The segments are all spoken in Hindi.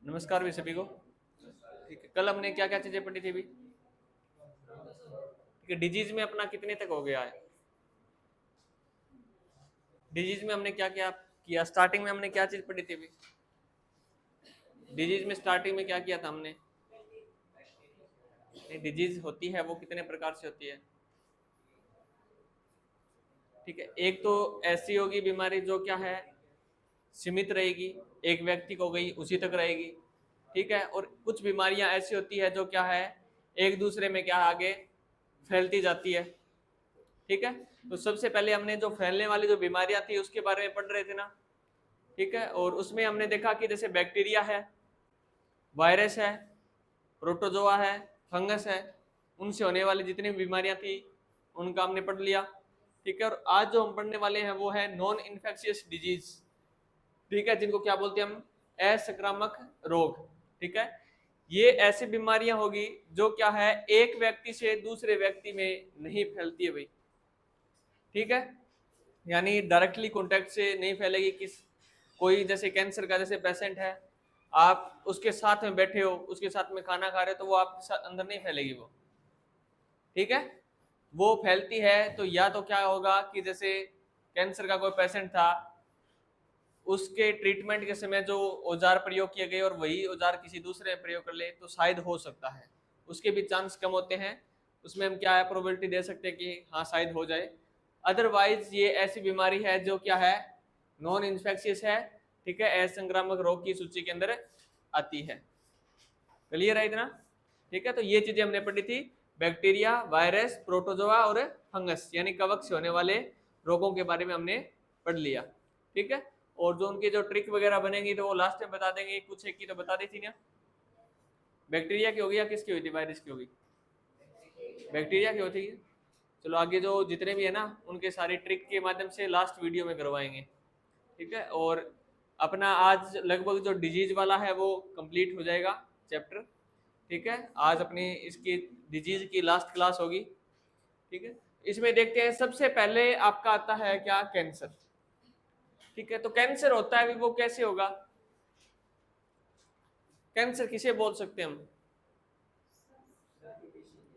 नमस्कार भी सभी को। ठीक है, कल हमने क्या क्या चीजें पढ़ी थी भी? ठीक है, डिजीज में अपना कितने तक हो गया है? डिजीज में हमने क्या क्या किया? स्टार्टिंग में हमने क्या चीज पढ़ी थी भी? डिजीज में स्टार्टिंग में क्या किया था हमने? डिजीज होती है वो कितने प्रकार से होती है? ठीक है, एक तो ऐसी होगी बीमारी जो क्या है, सीमित रहेगी, एक व्यक्ति को गई उसी तक रहेगी। ठीक है, और कुछ बीमारियां ऐसी होती है जो क्या है, एक दूसरे में क्या आगे फैलती जाती है। ठीक है, तो सबसे पहले हमने जो फैलने वाली जो बीमारियां थी उसके बारे में पढ़ रहे थे ना। ठीक है, और उसमें हमने देखा कि जैसे बैक्टीरिया है, वायरस है, प्रोटोजोआ है, फंगस है, उनसे होने वाली जितनी बीमारियां थी उनका हमने पढ़ लिया। ठीक है, और आज जो हम पढ़ने वाले हैं वो है नॉन इन्फेक्शियस डिजीज। ठीक है, जिनको क्या बोलते हैं हम, असंक्रामक रोग। ठीक है, ये ऐसी बीमारियां होगी जो क्या है, एक व्यक्ति से दूसरे व्यक्ति में नहीं फैलती है भाई। ठीक है, यानी डायरेक्टली कॉन्टेक्ट से नहीं फैलेगी। किस कोई जैसे कैंसर का जैसे पेशेंट है, आप उसके साथ में बैठे हो, उसके साथ में खाना खा रहे हो, तो वो आपके साथ अंदर नहीं फैलेगी वो। ठीक है, वो फैलती है तो या तो क्या होगा कि जैसे कैंसर का कोई पेशेंट था, उसके ट्रीटमेंट के समय जो औजार प्रयोग किए गए और वही औजार किसी दूसरे प्रयोग कर ले तो शायद हो सकता है, उसके भी चांस कम होते हैं। उसमें हम क्या है, प्रोबेबिलिटी दे सकते हैं कि हाँ शायद हो जाए। अदरवाइज ये ऐसी बीमारी है जो क्या है, नॉन इन्फेक्शियस है। ठीक है, असंक्रामक रोग की सूची के अंदर आती है। क्लियर है इतना? ठीक है, तो ये चीजें हमने पढ़ी थी, बैक्टीरिया, वायरस, प्रोटोजोआ और फंगस, यानी कवक से होने वाले रोगों के बारे में हमने पढ़ लिया। ठीक है, और जो उनकी जो ट्रिक वगैरह बनेगी तो वो लास्ट में बता देंगे, कुछ एक की तो बता दी थी ना। बैक्टीरिया की होगी या किसकी हुई थी? वायरस की होगी? बैक्टीरिया की होती है। चलो आगे जो जितने भी है ना उनके सारी ट्रिक के माध्यम से लास्ट वीडियो में करवाएंगे। ठीक है, और अपना आज लगभग जो डिजीज वाला है वो कंप्लीट हो जाएगा चैप्टर। ठीक है, आज अपनी इसकी डिजीज की लास्ट क्लास होगी। ठीक है, इसमें देखते हैं सबसे पहले आपका आता है क्या, कैंसर। ठीक है, तो कैंसर होता है वो कैसे होगा? कैंसर किसे बोल सकते हैं हम?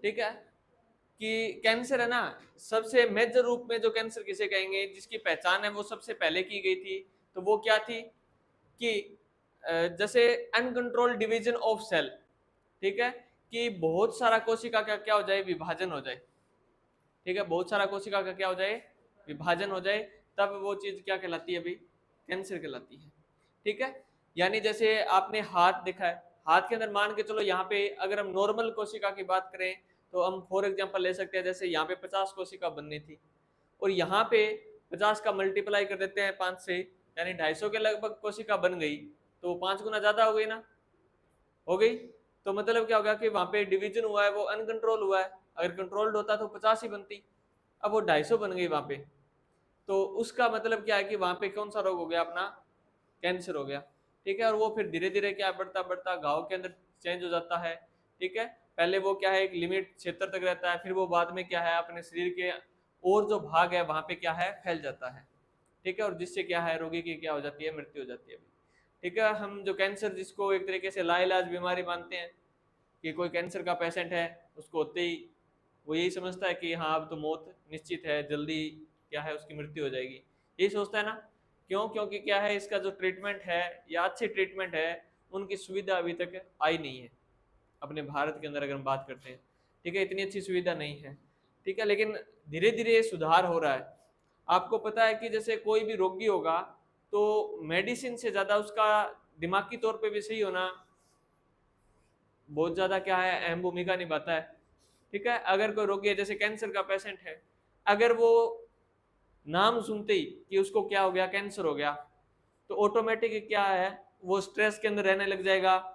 ठीक है, कि कैंसर है ना, सबसे मेजर रूप में जो कैंसर किसे कहेंगे, जिसकी पहचान है वो सबसे पहले की गई थी, तो वो क्या थी कि जैसे अनकंट्रोल डिवीजन ऑफ सेल। ठीक है, कि बहुत सारा कोशिका का क्या हो जाए, विभाजन हो जाए। ठीक है, बहुत सारा कोशिका का क्या हो जाए, विभाजन हो जाए, तब वो चीज क्या कहलाती है अभी, कैंसर कहलाती है। ठीक है, यानी जैसे आपने हाथ देखा है, हाथ के अंदर मान के चलो यहाँ पे अगर हम नॉर्मल कोशिका की बात करें तो हम फॉर एग्जांपल ले सकते हैं, जैसे यहाँ पे 50 कोशिका बननी थी और यहाँ पे 50 का मल्टीप्लाई कर देते हैं 5 से, यानी 250 के लगभग कोशिका बन गई, तो 5 गुना ज्यादा हो गई ना, हो गई। तो मतलब क्या हो गया कि वहां पे डिवीजन हुआ है वो अनकंट्रोल हुआ है, अगर कंट्रोल्ड होता तो 50 ही बनती, अब वो 250 बन गई वहां पे। तो उसका मतलब क्या है कि वहां पे कौन सा रोग हो गया अपना, कैंसर हो गया। ठीक है, और वो फिर धीरे धीरे क्या बढ़ता बढ़ता घाव के अंदर चेंज हो जाता है। ठीक है, पहले वो क्या है एक लिमिट क्षेत्र तक रहता है, फिर वो बाद में क्या है अपने शरीर के और जो भाग है वहां पे क्या है फैल जाता है। ठीक है, और जिससे क्या है रोगी की क्या हो जाती है, मृत्यु हो जाती है। ठीक है, हम जो कैंसर जिसको एक तरीके से लाइलाज बीमारी मानते हैं, कि कोई कैंसर का पेशेंट है, उसको होते ही वो यही समझता है कि हाँ अब तो मौत निश्चित है, जल्दी क्या है उसकी मृत्यु हो जाएगी, यही सोचता है ना। क्यों? क्योंकि क्या है इसका जो ट्रीटमेंट है या अच्छी ट्रीटमेंट है उनकी सुविधा अभी तक आई नहीं है अपने भारत के अंदर, अगर हम बात करते हैं। ठीक है, इतनी अच्छी सुविधा नहीं है। ठीक है, लेकिन धीरे धीरे सुधार हो रहा है। आपको पता है कि जैसे कोई भी रोगी होगा तो मेडिसिन से ज्यादा उसका दिमागी तौर पे भी सही होना बहुत ज्यादा क्या है, अहम भूमिका निभाता है। ठीक है, अगर कोई रोगी है जैसे कैंसर का पेशेंट है, अगर वो नाम सुनते ही कि उसको क्या हो गया, कैंसर हो गया, तो ऑटोमेटिक क्या है, वो स्ट्रेस के अंदर रहने लग जाएगा,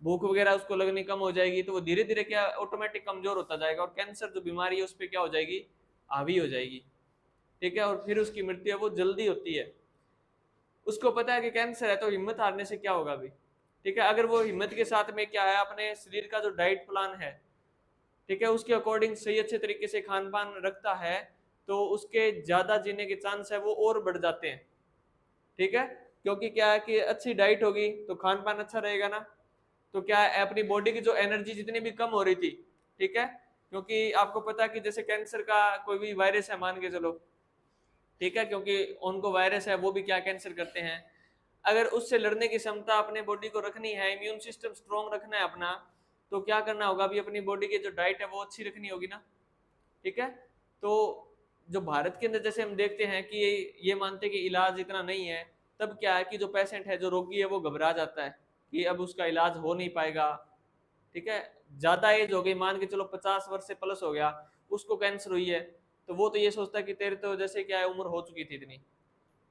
भूख वगैरह उसको लगनी कम हो जाएगी, तो वो धीरे धीरे क्या ऑटोमेटिक कमजोर होता जाएगा और कैंसर जो बीमारी है उस पर क्या हो जाएगी, हावी हो जाएगी। ठीक है, और फिर उसकी मृत्यु है वो जल्दी होती है। उसको पता है कि कैंसर है तो हिम्मत हारने से क्या होगा अभी। ठीक है, अगर वो हिम्मत के साथ में क्या है अपने शरीर का जो डाइट प्लान है, ठीक है, उसके अकॉर्डिंग सही अच्छे तरीके से खान पान रखता है, तो उसके ज्यादा जीने के चांस है वो और बढ़ जाते हैं। ठीक है, क्योंकि क्या है कि अच्छी डाइट होगी तो खान पान अच्छा रहेगा ना, तो क्या है अपनी बॉडी की जो एनर्जी जितनी भी कम हो रही थी, ठीक है, क्योंकि आपको पता है कि जैसे कैंसर का कोई भी वायरस है मान के चलो, ठीक है, क्योंकि उनको वायरस है वो भी क्या कैंसर करते हैं, अगर उससे लड़ने की क्षमता अपने बॉडी को रखनी है, इम्यून सिस्टम स्ट्रॉन्ग रखना है अपना, तो क्या करना होगा, अभी अपनी बॉडी की जो डाइट है वो अच्छी रखनी होगी ना, ठीक है। तो जो भारत के अंदर जैसे हम देखते हैं कि ये मानते हैं कि इलाज इतना नहीं है, तब क्या है कि जो पेशेंट है, जो रोगी है, वो घबरा जाता है कि अब उसका इलाज हो नहीं पाएगा, ठीक है। ज्यादा एज हो गई, मान के चलो 50 वर्ष से प्लस हो गया, उसको कैंसर हुई है, तो वो तो ये सोचता है कि तेरे तो जैसे क्या है उम्र हो चुकी थी इतनी।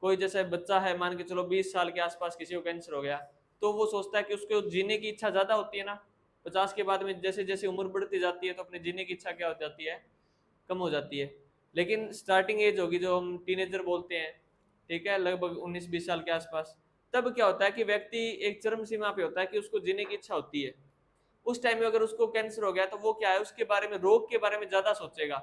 कोई जैसे बच्चा है मान के चलो 20 साल के आसपास किसी को कैंसर हो गया, तो वो सोचता है कि उसको जीने की इच्छा ज्यादा होती है ना, 50 के बाद में जैसे जैसे उम्र बढ़ती जाती है तो अपने जीने की इच्छा क्या हो जाती है, कम हो जाती है। लेकिन स्टार्टिंग एज होगी जो हम टीनेजर बोलते हैं, ठीक है, लगभग 19-20 साल के आसपास, तब क्या होता है कि व्यक्ति एक चरम सीमा पे होता है कि उसको जीने की इच्छा होती है। उस टाइम में अगर उसको कैंसर हो गया तो वो क्या है, उसके बारे में, रोग के बारे में ज्यादा सोचेगा,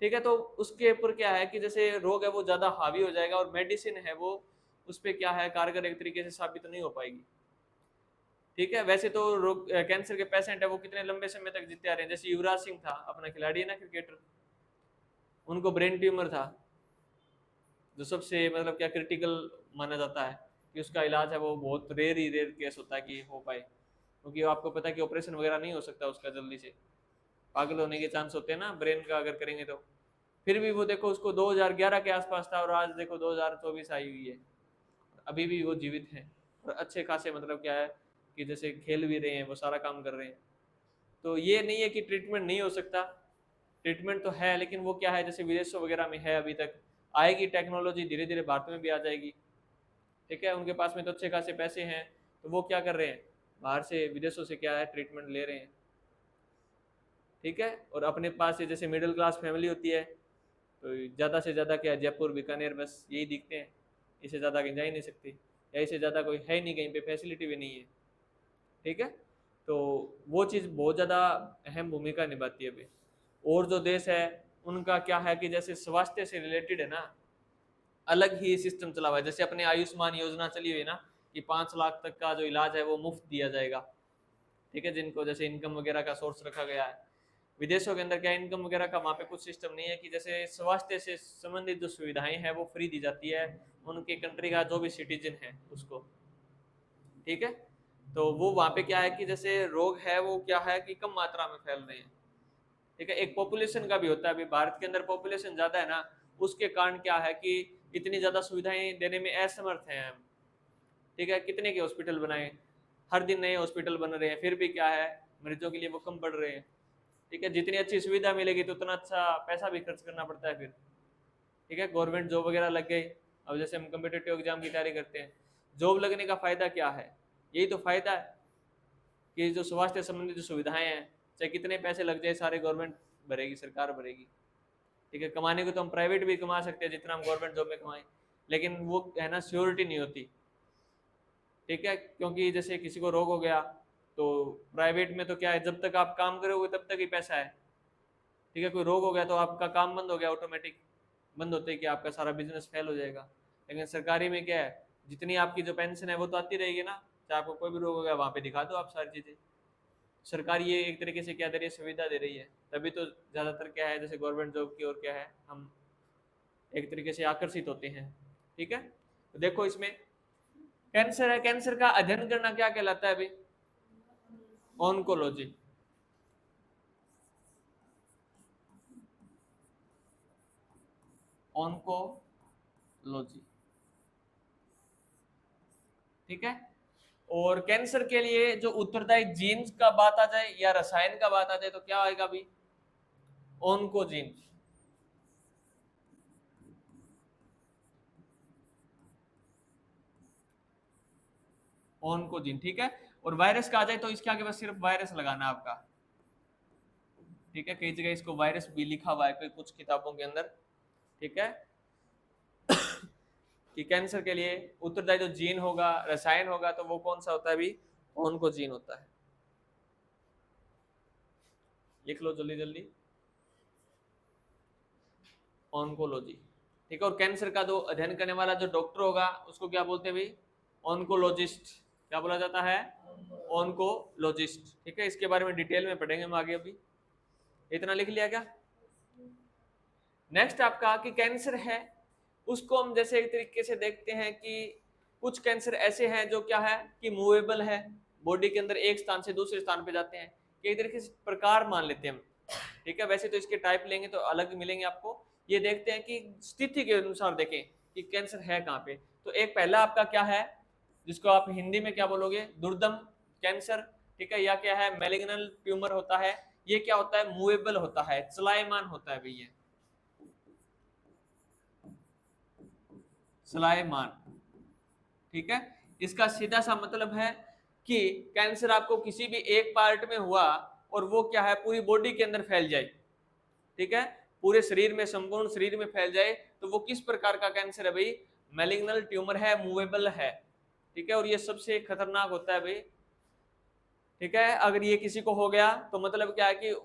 ठीक है। तो उसके ऊपर क्या है कि जैसे रोग है वो ज्यादा हावी हो जाएगा, और मेडिसिन है वो उस पर क्या है कारगर एक तरीके से साबित नहीं हो पाएगी, ठीक है। वैसे तो रोग कैंसर के पेशेंट है वो कितने लंबे समय तक जीते आ रहे हैं, जैसे युवराज सिंह था अपना खिलाड़ी है ना, क्रिकेटर, उनको ब्रेन ट्यूमर था, जो सबसे मतलब क्या क्रिटिकल माना जाता है, कि उसका इलाज है वो बहुत रेयर ही रेयर केस होता है कि हो पाए, क्योंकि आपको पता है कि ऑपरेशन वगैरह नहीं हो सकता उसका जल्दी से, पागल होने के चांस होते हैं ना ब्रेन का अगर करेंगे तो। फिर भी वो देखो उसको 2011 के आसपास था, और आज देखो 2024 आई हुई है, अभी भी वो जीवित हैं, और अच्छे खासे मतलब क्या है कि जैसे खेल भी रहे हैं, वो सारा काम कर रहे हैं। तो ये नहीं है कि ट्रीटमेंट नहीं हो सकता, ट्रीटमेंट तो है, लेकिन वो क्या है जैसे विदेशों वगैरह में है, अभी तक आएगी टेक्नोलॉजी, धीरे धीरे भारत में भी आ जाएगी, ठीक है। उनके पास में तो अच्छे खासे पैसे हैं, तो वो क्या कर रहे हैं, बाहर से विदेशों से क्या है ट्रीटमेंट ले रहे हैं, ठीक है। और अपने पास से जैसे मिडिल क्लास फैमिली होती है, तो ज़्यादा से ज़्यादा क्या, जयपुर बीकानेर बस यही दिखते हैं, इससे ज़्यादा कहीं जा ही नहीं सकती, या इससे ज़्यादा कोई है ही नहीं, कहीं पे फैसिलिटी भी नहीं है, ठीक है। तो वो चीज़ बहुत ज़्यादा अहम भूमिका निभाती है अभी। और जो देश है उनका क्या है कि जैसे स्वास्थ्य से रिलेटेड है ना, अलग ही सिस्टम चला हुआ है, जैसे अपने आयुष्मान योजना चली हुई है ना, कि 5 लाख तक का जो इलाज है वो मुफ्त दिया जाएगा, ठीक है, जिनको जैसे इनकम वगैरह का सोर्स रखा गया है। विदेशों के अंदर क्या इनकम वगैरह का वहाँ पे कुछ सिस्टम नहीं है, कि जैसे स्वास्थ्य से संबंधित जो सुविधाएं हैं वो फ्री दी जाती है उनके कंट्री का जो भी सिटीजन है उसको, ठीक है। तो वो वहाँ पे क्या है कि जैसे रोग है वो क्या है कि कम मात्रा में फैल रहे हैं, ठीक है। एक पॉपुलेशन का भी होता है, अभी भारत के अंदर पॉपुलेशन ज्यादा है ना, उसके कारण क्या है कि इतनी ज्यादा सुविधाएं देने में असमर्थ हैं हम, ठीक है। कितने के हॉस्पिटल बनाए, हर दिन नए हॉस्पिटल बन रहे हैं, फिर भी क्या है मरीजों के लिए वो कम पड़ रहे हैं, ठीक है। जितनी अच्छी सुविधा मिलेगी तो उतना अच्छा पैसा भी खर्च करना पड़ता है फिर, ठीक है। गवर्नमेंट जॉब वगैरह लग गई, अब जैसे हम कम्पिटेटिव एग्जाम की तैयारी करते हैं, जॉब लगने का फायदा क्या है, यही तो फायदा है कि जो स्वास्थ्य संबंधी जो सुविधाएं हैं, चाहे कितने पैसे लग जाए सारे गवर्नमेंट भरेगी, सरकार भरेगी, ठीक है। कमाने को तो हम प्राइवेट भी कमा सकते हैं जितना हम गवर्नमेंट जॉब में कमाएं, लेकिन वो है ना श्योरिटी नहीं होती, ठीक है। क्योंकि जैसे किसी को रोग हो गया तो प्राइवेट में तो क्या है, जब तक आप काम करोगे तब तक ही पैसा है, ठीक है। कोई रोग हो गया तो आपका काम बंद हो गया, ऑटोमेटिक बंद होते ही कि आपका सारा बिजनेस फेल हो जाएगा। लेकिन सरकारी में क्या है, जितनी आपकी जो पेंशन है वो तो आती रहेगी ना, चाहे आपको कोई भी रोग हो गया वहाँ पे दिखा दो आप सारी चीज़ें। सरकार ये एक तरीके से क्या दे रही है, सुविधा दे रही है, तभी तो ज़्यादातर क्या है जैसे गवर्नमेंट जॉब की ओर क्या है हम एक तरीके से आकर्षित होते हैं, ठीक है। तो देखो इसमें कैंसर है, कैंसर का अध्ययन करना क्या कहलाता है अभी, ऑन्कोलॉजी, ऑन्कोलॉजी, ठीक है। और कैंसर के लिए जो उत्तरदायी जीन्स का बात आ जाए या रसायन का बात आ जाए तो क्या आएगा अभी, ऑन्कोजीन, ऑन्कोजीन, ठीक है। और वायरस का आ जाए तो इसके आगे बस सिर्फ वायरस लगाना है आपका, ठीक है। कई जगह इसको वायरस भी लिखा हुआ है कोई कुछ किताबों के अंदर, ठीक है। कि कैंसर के लिए उत्तरदायी जो जीन होगा, रसायन होगा, तो वो कौन सा होता है अभी, ऑन्कोजीन होता है। लिख लो जल्दी जल्दी, ऑन्कोलॉजी, ठीक है। और कैंसर का जो अध्ययन करने वाला जो डॉक्टर होगा उसको क्या बोलते हैं भाई? ऑन्कोलॉजिस्ट। क्या बोला जाता है? ऑन्कोलॉजिस्ट। ठीक है, इसके बारे में डिटेल में पढ़ेंगे हम आगे। अभी इतना लिख लिया क्या? नेक्स्ट आपका कि कैंसर है उसको हम जैसे एक तरीके से देखते हैं कि कुछ कैंसर ऐसे हैं जो क्या है कि मूवेबल है, बॉडी के अंदर एक स्थान से दूसरे स्थान पे जाते हैं, कि एक तरीके से प्रकार मान लेते हैं हम। ठीक है, वैसे तो इसके टाइप लेंगे तो अलग मिलेंगे आपको। ये देखते हैं कि स्थिति के अनुसार देखें कि कैंसर है कहाँ पे। तो एक पहला आपका क्या है जिसको आप हिंदी में क्या बोलोगे? दुर्दम कैंसर। ठीक है, या क्या है? मैलिग्नल ट्यूमर होता है। ये क्या होता है? मूवेबल होता है, चलायमान होता है भैया, चलायमान। ठीक है, इसका सीधा सा मतलब है कि कैंसर आपको किसी भी एक पार्ट में हुआ और वो क्या है पूरी बॉडी के अंदर फैल जाए। ठीक है, पूरे शरीर में, संपूर्ण शरीर में फैल जाए, तो वो किस प्रकार का कैंसर है भाई? मैलिग्नल ट्यूमर है, मूवेबल है। ठीक है, और ये सबसे खतरनाक होता है भाई। ठीक है, अगर ये किसी को हो गया तो मतलब क्या है कि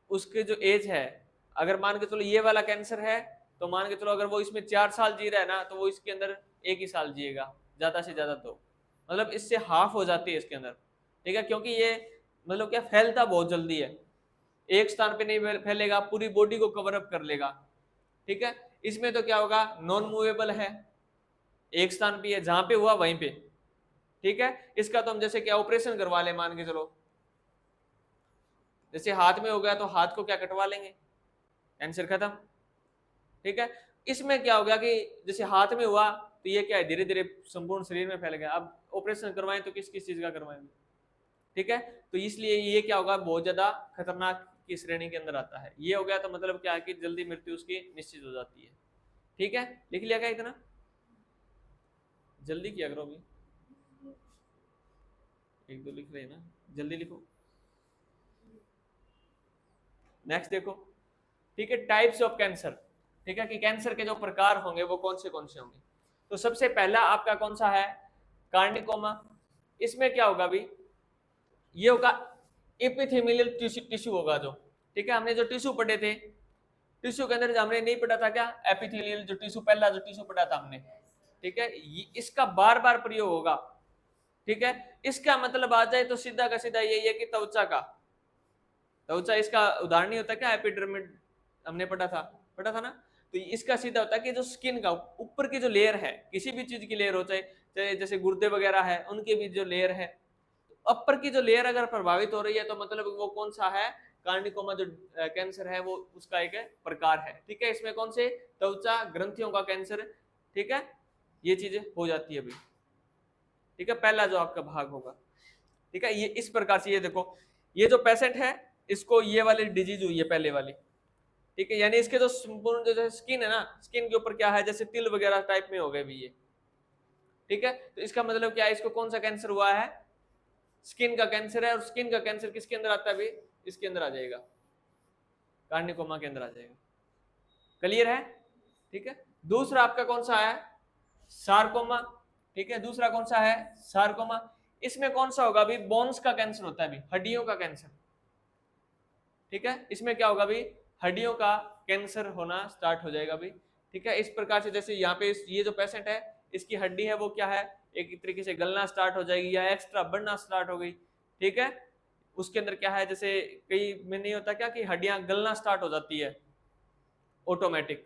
उसके जो एज है, अगर मान के चलो ये वाला कैंसर है तो मान के चलो अगर वो इसमें 4 साल जी रहा है ना, तो वो इसके अंदर 1 ही साल जिएगा, ज्यादा से ज्यादा। तो मतलब इससे हाफ हो जाती है इसके अंदर। ठीक है, क्योंकि ये मतलब क्या फैलता बहुत जल्दी है, एक स्थान पे नहीं फैलेगा, पूरी बॉडी को कवर अप कर लेगा। ठीक है, इसमें तो क्या होगा? नॉन मूवेबल है, एक स्थान पे है, जहां पे हुआ वहीं पे। ठीक है, इसका तो हम जैसे क्या ऑपरेशन करवा ले, मान के चलो जैसे हाथ में हो गया तो हाथ को क्या कटवा लेंगे, कैंसर खत्म। ठीक है, इसमें क्या हो गया कि जैसे हाथ में हुआ तो ये क्या है धीरे धीरे संपूर्ण शरीर में फैल गया। अब ऑपरेशन करवाएं तो किस किस चीज का करवाएंगे? ठीक है, तो इसलिए ये क्या होगा? बहुत ज्यादा खतरनाक की श्रेणी के अंदर आता है। ये हो गया तो मतलब क्या है कि जल्दी मृत्यु उसकी निश्चित हो जाती है। ठीक है, लिख लिया क्या? इतना जल्दी किया करो, अभी एक दो लिख रहे हैं ना, जल्दी लिखो। नेक्स्ट देखो। ठीक है, टाइप्स ऑफ कैंसर। ठीक है, कि कैंसर के जो प्रकार होंगे वो कौन से होंगे। तो सबसे पहला आपका कौन सा है? कार्निकोमा। इसमें क्या होगा भी? ये होगा एपिथेलियल टिश्यू होगा जो। ठीक है, हमने जो टिश्यू पढ़े थे, टिश्यू के अंदर हमने नहीं पढ़ा था क्या? एपिथेलियल जो टिश्यू, पहला जो टिश्यू पढ़ा था हमने। ठीक है, इसका बार बार प्रयोग होगा। ठीक है, इसका मतलब आ जाए तो सीधा का सीधा यही है कि त्वचा का, त्वचा इसका उदाहरण नहीं होता क्या? एपिडर्मिड हमने पढ़ा था ना। तो इसका सीधा होता है कि जो स्किन का ऊपर की जो लेयर है, किसी भी चीज की लेयर हो, चाहे जैसे गुर्दे वगैरह है उनके भी जो लेयर है, अपर की जो लेयर अगर प्रभावित हो रही है तो मतलब वो कौन सा है? कार्निकोमा जो कैंसर है वो उसका एक प्रकार है। ठीक है, इसमें कौन से? त्वचा ग्रंथियों का कैंसर। ठीक है, ये चीजें हो जाती है अभी। ठीक है, पहला जो आपका भाग होगा। ठीक है, ये इस प्रकार से, ये देखो ये जो पेशेंट है इसको ये वाली डिजीज हुई है पहले वाली। ठीक है, यानी इसके जो संपूर्ण जो स्किन है ना, स्किन के ऊपर क्या है जैसे तिल वगैरह टाइप में हो गए भी ये। ठीक है, तो इसका मतलब क्या है? इसको कौन सा कैंसर हुआ है? स्किन का कैंसर है। और स्किन का कैंसर किसके अंदर आता है भाई? इसके अंदर आ जाएगा, कार्निकोमा के अंदर आ जाएगा। क्लियर है? ठीक है, दूसरा आपका कौन सा है? सार्कोमा। ठीक है, दूसरा कौन सा है? सार्कोमा। इसमें कौन सा होगा भी? बोन्स का कैंसर होता है भी, हड्डियों का कैंसर। ठीक है, इसमें क्या होगा भी? हड्डियों का कैंसर होना स्टार्ट हो जाएगा भी। ठीक है, इस प्रकार से जैसे यहाँ पे ये जो पेशेंट है इसकी हड्डी है वो क्या है एक तरीके से गलना स्टार्ट हो जाएगी या एक्स्ट्रा बढ़ना स्टार्ट हो गई। ठीक है, उसके अंदर क्या है जैसे कई में नहीं होता क्या कि हड्डियां गलना स्टार्ट हो जाती है ऑटोमेटिक।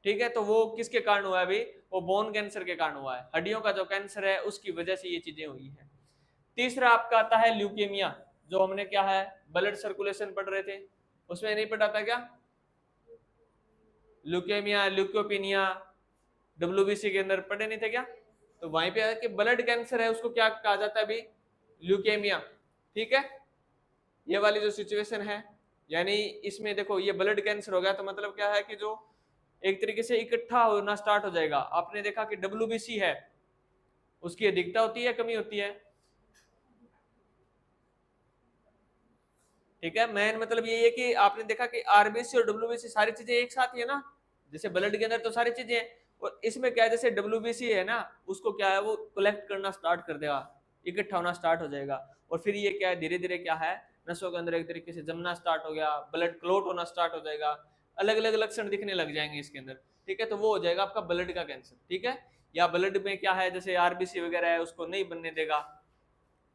ठीक है, तो वो किसके कारण हुआ है भाई? वो बोन कैंसर के कारण हुआ है, हड्डियों का जो कैंसर है उसकी वजह से ये चीजें हुई है। तीसरा आपका आता है ल्यूकेमिया, जो हमने क्या है ब्लड सर्कुलेशन पढ़ रहे थे उसमें नहीं पढ़ा था क्या? ल्यूकेमिया, ल्यूकोपिनिया डब्ल्यूबीसी के अंदर पढ़े नहीं थे क्या? तो वहीं पे कि ब्लड कैंसर है उसको क्या कहा जाता है अभी? ल्यूकेमिया। ठीक है, ये वाली जो सिचुएशन है, यानी इसमें देखो ये ब्लड कैंसर हो गया तो मतलब क्या है कि जो एक तरीके से इकट्ठा होना स्टार्ट हो जाएगा। आपने देखा कि डब्ल्यूबीसी है उसकी अधिकता होती है, कमी होती है? ठीक है, मेन मतलब ये है कि आपने देखा कि आरबीसी और डब्ल्यूबीसी सारी चीजें एक साथ ही है ना, जैसे ब्लड के अंदर तो सारी चीजें हैं। और इसमें क्या है जैसे डब्ल्यूबीसी है ना, उसको क्या है वो कलेक्ट करना स्टार्ट कर देगा, इकट्ठा होना स्टार्ट हो जाएगा। और फिर ये क्या है धीरे धीरे क्या है नसों के अंदर एक तरीके से जमना स्टार्ट हो गया, ब्लड क्लॉट होना स्टार्ट हो जाएगा, अलग अलग लक्षण दिखने लग जाएंगे इसके अंदर। ठीक है, तो वो हो जाएगा आपका ब्लड का कैंसर, ठीक है। या ब्लड में क्या है, जैसे आरबीसी वगैरह है उसको नहीं बनने देगा,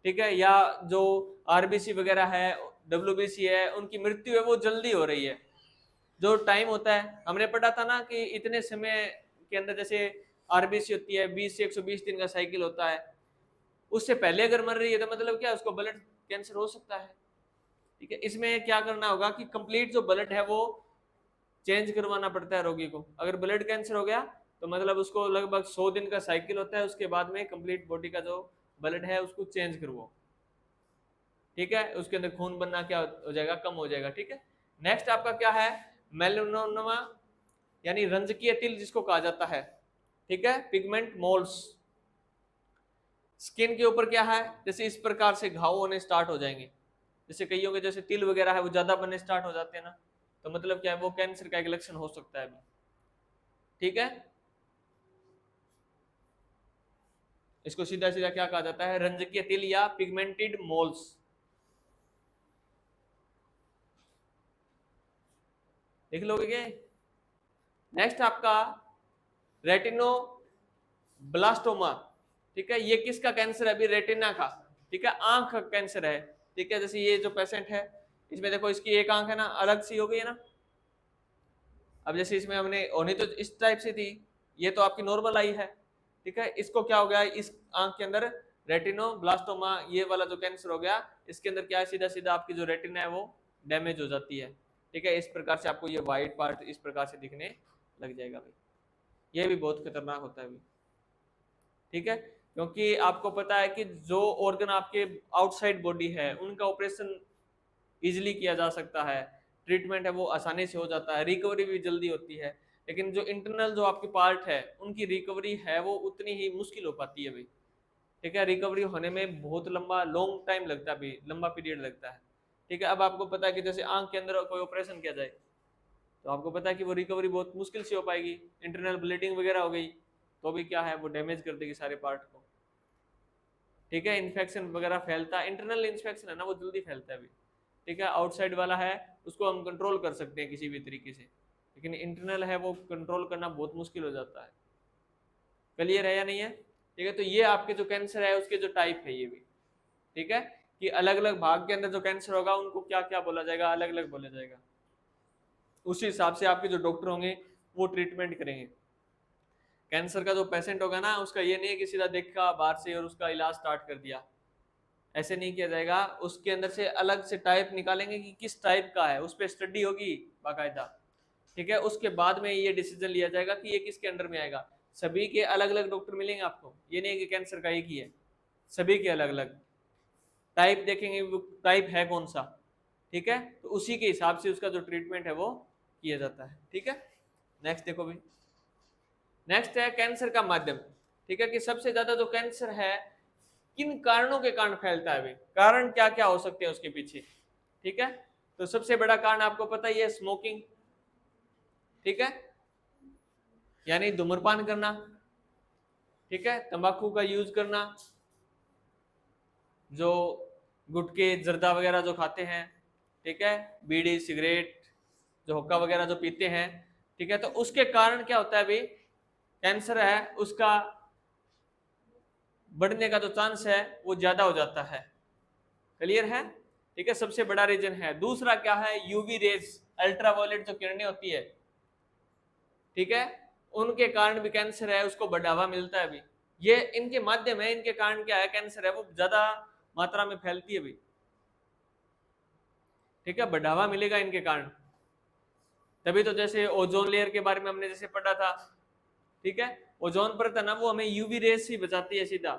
ठीक है। या जो आरबीसी वगैरह है, डब्ल्यूबीसी है, उनकी मृत्यु है वो जल्दी हो रही है। जो टाइम होता है, हमने पढ़ा था ना कि इतने समय के अंदर जैसे आरबीसी होती है 20 से 120 दिन का साइकिल होता है, उससे पहले अगर मर रही है तो मतलब क्या, उसको ब्लड कैंसर हो सकता है, ठीक है। इसमें क्या करना होगा कि कंप्लीट जो ब्लड है वो चेंज करवाना पड़ता है रोगी को। अगर ब्लड कैंसर हो गया तो मतलब उसको लगभग 100 दिन का साइकिल होता है, उसके बाद में कंप्लीट बॉडी का जो ब्लड है उसको चेंज करवाओ, ठीक है। उसके अंदर खून बनना क्या हो जाएगा, कम हो जाएगा, ठीक है। नेक्स्ट आपका क्या है, मेलानोमा यानी रंजकीय तिल जिसको कहा जाता है, ठीक है। पिगमेंट मोल्स, स्किन के ऊपर क्या है, जैसे इस प्रकार से घाव होने स्टार्ट हो जाएंगे, जैसे कईयों के जैसे तिल वगैरह है वो ज्यादा बनने स्टार्ट हो जाते हैं ना, तो मतलब क्या है, वो कैंसर का एक लक्षण हो सकता है अभी, ठीक है। इसको सीधा सीधा क्या कहा जाता है, रंजकीय तिल या पिगमेंटेड मोल्स। देख लोगे क्या। नेक्स्ट आपका रेटिनोब्लास्टोमा, ठीक है। ये किसका कैंसर है, अभी रेटिना का, ठीक है, आंख का कैंसर है, ठीक है। जैसे ये जो पेशेंट है, इसमें देखो इसकी एक आंख है ना अलग सी हो गई है ना, अब जैसे इसमें हमने होनी तो इस टाइप से थी, ये तो आपकी नॉर्मल आई है, ठीक है। इसको क्या हो गया, इस आंख के अंदर रेटिनोब्लास्टोमा ये वाला जो कैंसर हो गया, इसके अंदर क्या है, सीधा सीधा आपकी जो रेटिना है वो डैमेज हो जाती है, ठीक है। इस प्रकार से आपको ये व्हाइट पार्ट इस प्रकार से दिखने लग जाएगा भाई, ये भी बहुत खतरनाक होता है भाई, ठीक है। क्योंकि आपको पता है कि जो ऑर्गन आपके आउटसाइड बॉडी है उनका ऑपरेशन इजिली किया जा सकता है, ट्रीटमेंट है वो आसानी से हो जाता है, रिकवरी भी जल्दी होती है, लेकिन जो इंटरनल जो आपकी पार्ट है उनकी रिकवरी है वो उतनी ही मुश्किल हो पाती है भाई, ठीक है। रिकवरी होने में बहुत लंबा लॉन्ग टाइम लगता है भाई, लंबा पीरियड लगता है, ठीक है। अब आपको पता है कि जैसे आंख के अंदर कोई ऑपरेशन किया जाए तो आपको पता है कि वो रिकवरी बहुत मुश्किल से हो पाएगी, इंटरनल ब्लीडिंग वगैरह हो गई तो भी क्या है, वो डैमेज कर देगी सारे पार्ट को, ठीक है। इन्फेक्शन वगैरह फैलता है, इंटरनल इन्फेक्शन है ना वो जल्दी फैलता है भी, ठीक है। आउटसाइड वाला है उसको हम कंट्रोल कर सकते हैं किसी भी तरीके से, लेकिन इंटरनल है वो कंट्रोल करना बहुत मुश्किल हो जाता है। क्लियर है या नहीं है, ठीक है। तो ये आपके जो कैंसर है उसके जो टाइप है ये भी, ठीक है, कि अलग अलग भाग के अंदर जो कैंसर होगा उनको क्या क्या बोला जाएगा, अलग अलग बोला जाएगा, उसी हिसाब से आपके जो डॉक्टर होंगे वो ट्रीटमेंट करेंगे। कैंसर का जो पेशेंट होगा ना उसका ये नहीं है कि सीधा देखा बाहर से और उसका इलाज स्टार्ट कर दिया, ऐसे नहीं किया जाएगा। उसके अंदर से अलग से टाइप निकालेंगे कि किस टाइप का है, उस पर स्टडी होगी बाकायदा, ठीक है। उसके बाद में ये डिसीजन लिया जाएगा कि ये किसके अंडर में आएगा। सभी के अलग अलग डॉक्टर मिलेंगे आपको, ये नहीं है कि कैंसर का एक ही है, सभी के अलग अलग टाइप देखेंगे, वो टाइप है कौन सा, ठीक है। तो उसी के हिसाब से उसका जो ट्रीटमेंट है वो किया जाता है, ठीक है। नेक्स्ट देखो भाई, नेक्स्ट है कैंसर का माध्यम, ठीक है, कि सबसे ज्यादा जो कैंसर है किन कारणों के कारण फैलता है भाई, कारण क्या क्या हो सकते हैं उसके पीछे, ठीक है। तो सबसे बड़ा कारण आपको पता ही है, स्मोकिंग, ठीक है, यानी धूम्रपान करना, ठीक है, तंबाकू का यूज करना, जो गुटखे जर्दा वगैरह जो खाते हैं, ठीक है, बीड़ी सिगरेट जो हुक्का वगैरह जो पीते हैं, ठीक है। तो उसके कारण क्या होता है भाई, कैंसर है उसका बढ़ने का जो चांस है वो ज्यादा हो जाता है। क्लियर है, ठीक है, सबसे बड़ा रीजन है। दूसरा क्या है, यूवी रेज, अल्ट्रावायलेट जो किरणें होती है, ठीक है, उनके कारण भी कैंसर है उसको बढ़ावा मिलता है अभी, ये इनके माध्यम है, इनके कारण क्या है, कैंसर है वो ज्यादा मात्रा में फैलती है अभी, ठीक है, बढ़ावा मिलेगा इनके कारण। तभी तो जैसे ओजोन लेयर के बारे में हमने जैसे पढ़ा था, ठीक है, ओजोन परत है ना वो हमें यूवी रेज से बचाती है सीधा।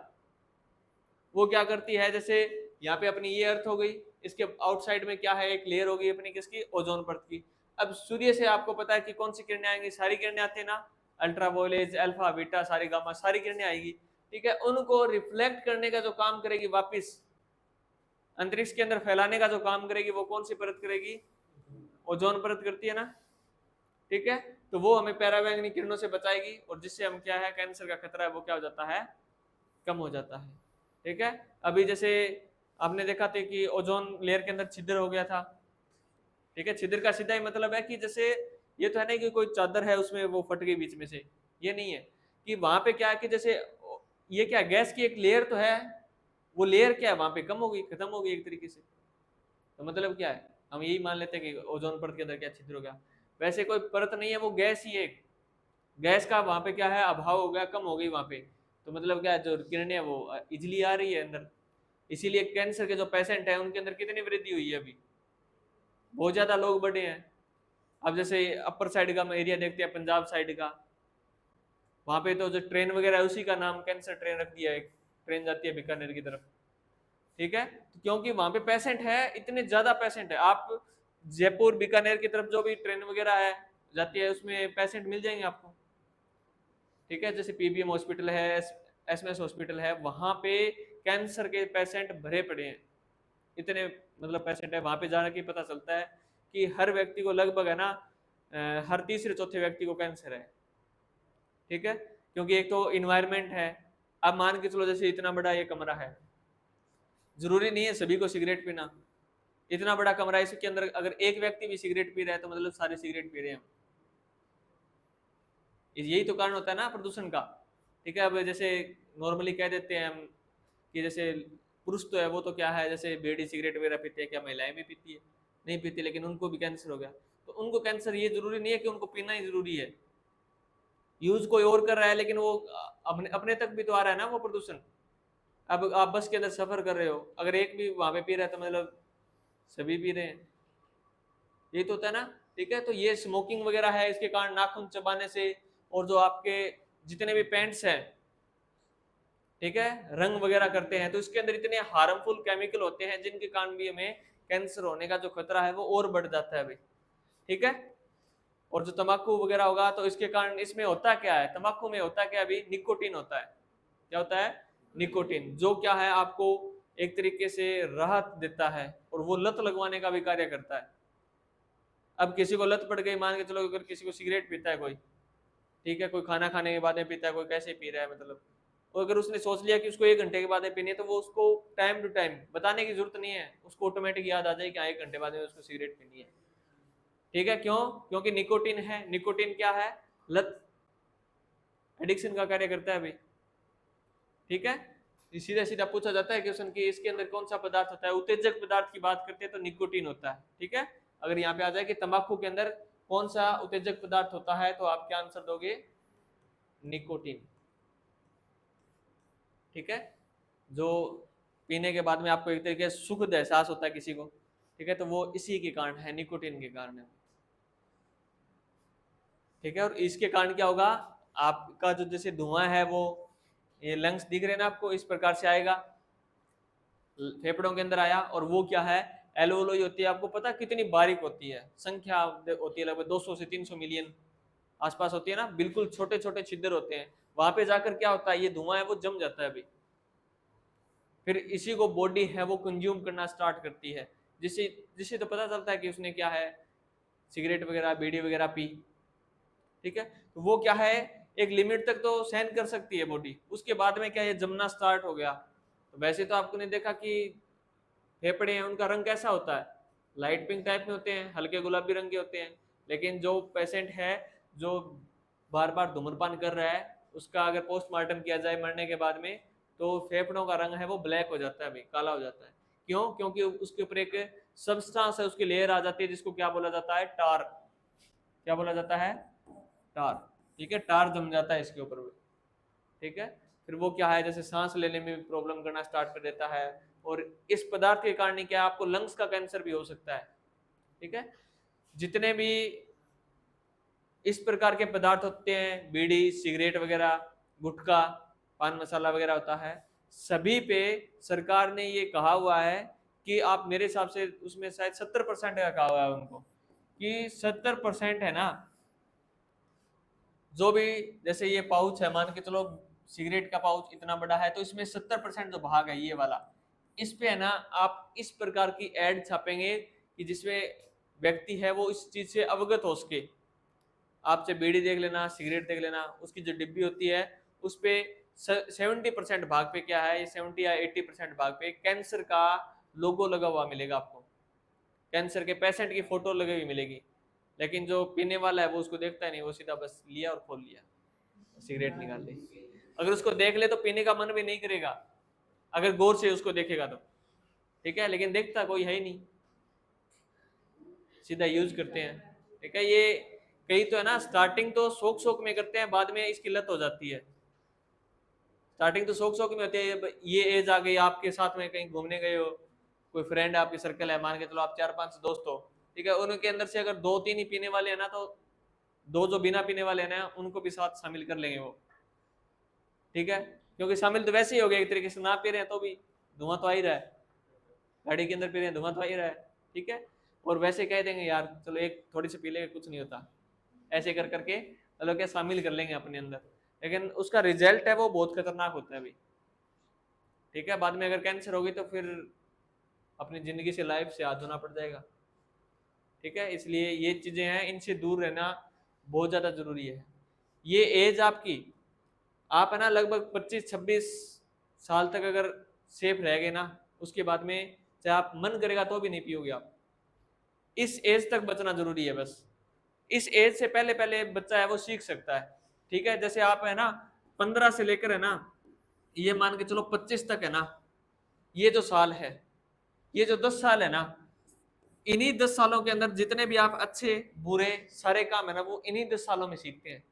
वो क्या करती है, जैसे यहाँ पे अपनी ये अर्थ हो गई, इसके आउटसाइड में क्या है, एक लेयर होगी अपनी किसकी, ओजोन परत की। अब सूर्य से आपको पता है कि कौन सी किरणें आएंगी, सारी किरणें आती है ना, अल्ट्रावायलेट अल्फा बीटा सारी गामा सारी किरणें आएगी, ठीक है। उनको रिफ्लेक्ट करने का जो काम करेगी वापिस अंतरिक्ष के अंदर फैलाने का जो काम करेगी वो कौन सी परत करेगी, ओजोन परत करती है ना, ठीक है। तो वो हमें पैराबैंगनी किरणों से बचाएगी और जिससे हम क्या है, कैंसर का खतरा है वो क्या हो जाता है, कम हो जाता है, ठीक है। अभी जैसे आपने देखा था कि ओजोन लेयर के अंदर छिद्र हो गया था, ठीक है, छिद्र का सीधा ही मतलब है कि जैसे ये तो है नहीं कि कोई चादर है उसमें वो फट गई बीच में से, ये नहीं है। कि वहां पे क्या है कि जैसे ये क्या गैस की एक लेयर तो है, वो लेयर क्या है वहां पे कम हो गई, खत्म हो गई एक तरीके से। तो मतलब क्या है, हम यही मान लेते हैं कि ओजोन परत के अंदर क्या छिद्र हो गया, वैसे कोई परत नहीं है, वो गैस ही है। गैस का वहां पे क्या है अभाव हो गया, कम हो गई वहां पे। तो मतलब क्या है, जो किरणें वो इजिली आ रही है अंदर। इसीलिए कैंसर के जो पेशेंट है उनके अंदर कितनी वृद्धि हुई है अभी, बहुत ज्यादा लोग बढ़े हैं। अब जैसे अपर साइड का एरिया देखते हैं, पंजाब साइड का, वहां पे तो जो ट्रेन वगैरह है उसी का नाम कैंसर ट्रेन रख दिया है, एक ट्रेन जाती है बीकानेर की तरफ। ठीक है, तो क्योंकि वहां पे पेशेंट है, इतने ज्यादा पेशेंट है। आप जयपुर बीकानेर की तरफ जो भी ट्रेन वगैरह है जाती है उसमें पेशेंट मिल जाएंगे आपको। ठीक है, जैसे पीबीएम हॉस्पिटल है, एसएमएस हॉस्पिटल है, वहां पे कैंसर के पेशेंट भरे पड़े हैं, इतने मतलब पेशेंट है। वहां पे जाने के पता चलता है कि हर व्यक्ति को लगभग है ना हर तीसरे चौथे व्यक्ति को कैंसर है। ठीक है, क्योंकि एक तो इन्वायरमेंट है। अब मान के चलो जैसे इतना बड़ा ये कमरा है, जरूरी नहीं है सभी को सिगरेट पीना। इतना बड़ा कमरा है, इसके अंदर अगर एक व्यक्ति भी सिगरेट पी रहा है तो मतलब सारे सिगरेट पी रहे हैं। यही तो कारण होता है ना प्रदूषण का। ठीक है, अब जैसे नॉर्मली कह देते हैं हम कि जैसे पुरुष तो है वो तो क्या है, जैसे बीड़ी सिगरेट वगैरह पीते हैं, क्या महिलाएं भी पीती है? नहीं पीती, लेकिन उनको भी कैंसर हो गया। तो उनको कैंसर, ये जरूरी नहीं है कि उनको पीना ही जरूरी है। यूज कोई और कर रहा है लेकिन वो अपने अपने तक भी तो आ रहा है ना वो प्रदूषण। अब आप बस के अंदर सफर कर रहे हो, अगर एक भी वहां पे पी रहा है तो मतलब सभी पी रहे हैं, ये तो होता है ना। ठीक है, तो ये स्मोकिंग वगैरह है, इसके कारण नाखून चबाने से, और जो आपके जितने भी पेंट्स हैं, ठीक है, रंग वगैरह करते हैं, तो इसके अंदर इतने हार्मफुल केमिकल होते हैं जिनके कारण भी हमें कैंसर होने का जो खतरा है वो और बढ़ जाता है भाई। ठीक है, और जो तंबाकू वगैरह होगा तो इसके कारण, इसमें होता क्या है, तंबाकू में होता क्या है अभी, निकोटीन होता है। क्या होता है? निकोटीन, जो क्या है आपको एक तरीके से राहत देता है, और वो लत लगवाने का भी कार्य करता है। अब किसी को लत पड़ गई, मान के चलो अगर किसी को सिगरेट पीता है कोई, ठीक है, कोई खाना खाने के बाद में पीता है, कोई कैसे पी रहा है मतलब, और अगर उसने सोच लिया कि उसको 1 घंटे के बाद में पीनी है, तो वो उसको टाइम टू टाइम बताने की जरूरत नहीं है, उसको ऑटोमेटिक याद आ जाए कि 1 घंटे बाद में उसको सिगरेट पीनी है। ठीक है, क्यों? क्योंकि निकोटीन है। निकोटीन क्या है? लत, एडिक्शन का कार्य करता है भाई। ठीक है, सीधा सीधा पूछा जाता है क्वेश्चन कि इसके अंदर कौन सा पदार्थ होता है, उत्तेजक पदार्थ की बात करते हैं तो निकोटीन होता है। ठीक है, अगर यहाँ पे आ जाए कि तंबाकू के अंदर कौन सा उत्तेजक पदार्थ होता है, तो आप क्या आंसर दोगे? निकोटीन। ठीक है, जो पीने के बाद में आपको एक तरीके से सुखद एहसास होता है किसी को, ठीक है, तो वो इसी के कारण है, निकोटीन के कारण है। ठीक है, और इसके कारण क्या होगा, आपका जो जैसे धुआं है वो, ये लंग्स दिख रहे हैं ना आपको, इस प्रकार से आएगा, फेफड़ों के अंदर आया, और वो क्या है, एल्वोलाई होती है। आपको पता कितनी बारीक होती है, संख्या होती है लगभग 200 से 300 मिलियन आसपास होती है ना, बिल्कुल छोटे छोटे छिद्र होते हैं। वहां पे जाकर क्या होता है, ये धुआं है वो जम जाता है अभी, फिर इसी को बॉडी है वो कंज्यूम करना स्टार्ट करती है, जिससे जिससे तो पता चलता है कि उसने क्या है, सिगरेट वगैरह बीड़ी वगैरह पी। ठीक है, तो वो क्या है, एक लिमिट तक तो सहन कर सकती है बॉडी, उसके बाद में क्या ये जमना स्टार्ट हो गया। तो वैसे तो आपको नहीं देखा कि फेफड़े हैं उनका रंग कैसा होता है, लाइट पिंक टाइप में होते हैं, हल्के गुलाबी रंग के होते हैं। लेकिन जो पेशेंट है जो बार बार धूम्रपान कर रहा है, उसका अगर पोस्टमार्टम किया जाए मरने के बाद में, तो फेफड़ों का रंग है वो ब्लैक हो जाता है भाई, काला हो जाता है। क्यों? क्योंकि उसके ऊपर एक सब्सटेंस है, उसकी लेयर आ जाती है, जिसको क्या बोला जाता है, टार। क्या बोला जाता है? टार। ठीक है, टार जम जाता है इसके ऊपर भी। ठीक है, फिर वो क्या है, जैसे सांस लेने में भी प्रॉब्लम करना स्टार्ट कर देता है, और इस पदार्थ के कारण क्या आपको लंग्स का कैंसर भी हो सकता है। ठीक है, जितने भी इस प्रकार के पदार्थ होते हैं, बीड़ी सिगरेट वगैरह, गुटखा, पान मसाला वगैरह होता है, सभी पे सरकार ने ये कहा हुआ है कि आप, मेरे हिसाब से उसमें शायद 70% का कहा हुआ है उनको, कि 70% है ना, जो भी, जैसे ये पाउच है, मान के चलो सिगरेट का पाउच इतना बड़ा है, तो इसमें 70% जो भाग है ये वाला, इस पे है ना आप इस प्रकार की एड छापेंगे कि जिसमें व्यक्ति है वो इस चीज से अवगत हो सके। आप चाहे बीड़ी देख लेना, सिगरेट देख लेना, उसकी जो डिब्बी होती है उस पे 70% भाग पे क्या है, 70 या 80% भाग पे कैंसर का लोगो लगा हुआ मिलेगा आपको, कैंसर के पेशेंट की फोटो लगी हुई मिलेगी। लेकिन जो पीने वाला है वो उसको देखता ही नहीं, वो सीधा बस लिया और खोल लिया, सिगरेट निकाल ली। अगर उसको देख ले तो पीने का मन भी नहीं करेगा, अगर गौर से उसको देखेगा तो, ठीक है, लेकिन देखता कोई है ही नहीं, सीधा यूज करते हैं, ठीक है। ये कई तो है ना, स्टार्टिंग तो शौक शौक में करते हैं, बाद में इसकी लत हो जाती है। स्टार्टिंग तो शौक शौक में होती है, ये एज आ गई, आपके साथ में कहीं घूमने गए हो, कोई फ्रेंड आपकी सर्कल है, मान के चलो आप 4-5 दोस्त हो, ठीक है, उनके अंदर से अगर 2-3 ही पीने वाले हैं ना, तो 2 जो बिना पीने वाले हैं ना, उनको भी साथ शामिल कर लेंगे वो, ठीक है, क्योंकि शामिल तो वैसे ही हो गया एक तरीके से, ना पी रहे हैं तो भी धुआं तो आ ही रहा है, गाड़ी के अंदर पी रहे हैं धुआं तो आ ही रहा है, ठीक है, और वैसे कह देंगे यार चलो एक थोड़ी सी पी लेंगे कुछ नहीं होता, ऐसे कर करके चलो क्या शामिल कर लेंगे अपने अंदर, लेकिन उसका रिजल्ट है वो बहुत खतरनाक होता है अभी, ठीक है। बाद में अगर कैंसर होगी तो फिर अपनी जिंदगी से, लाइफ से हाथ धोना पड़ जाएगा, ठीक है। इसलिए ये चीजें हैं, इनसे दूर रहना बहुत ज्यादा जरूरी है। ये एज आपकी, आप है ना लगभग 25-26 साल तक अगर सेफ रह गए ना, उसके बाद में चाहे आप मन करेगा तो भी नहीं पियोगे आप, इस एज तक बचना जरूरी है बस। इस एज से पहले पहले बच्चा है वो सीख सकता है, ठीक है। जैसे आप है ना 15 से लेकर है ना, ये मान के चलो 25 तक है ना, ये जो साल है, ये जो 10 साल है ना, इन्हीं 10 सालों के अंदर जितने भी आप अच्छे बुरे सारे काम है ना, वो इन्हीं 10 सालों में सीखते हैं।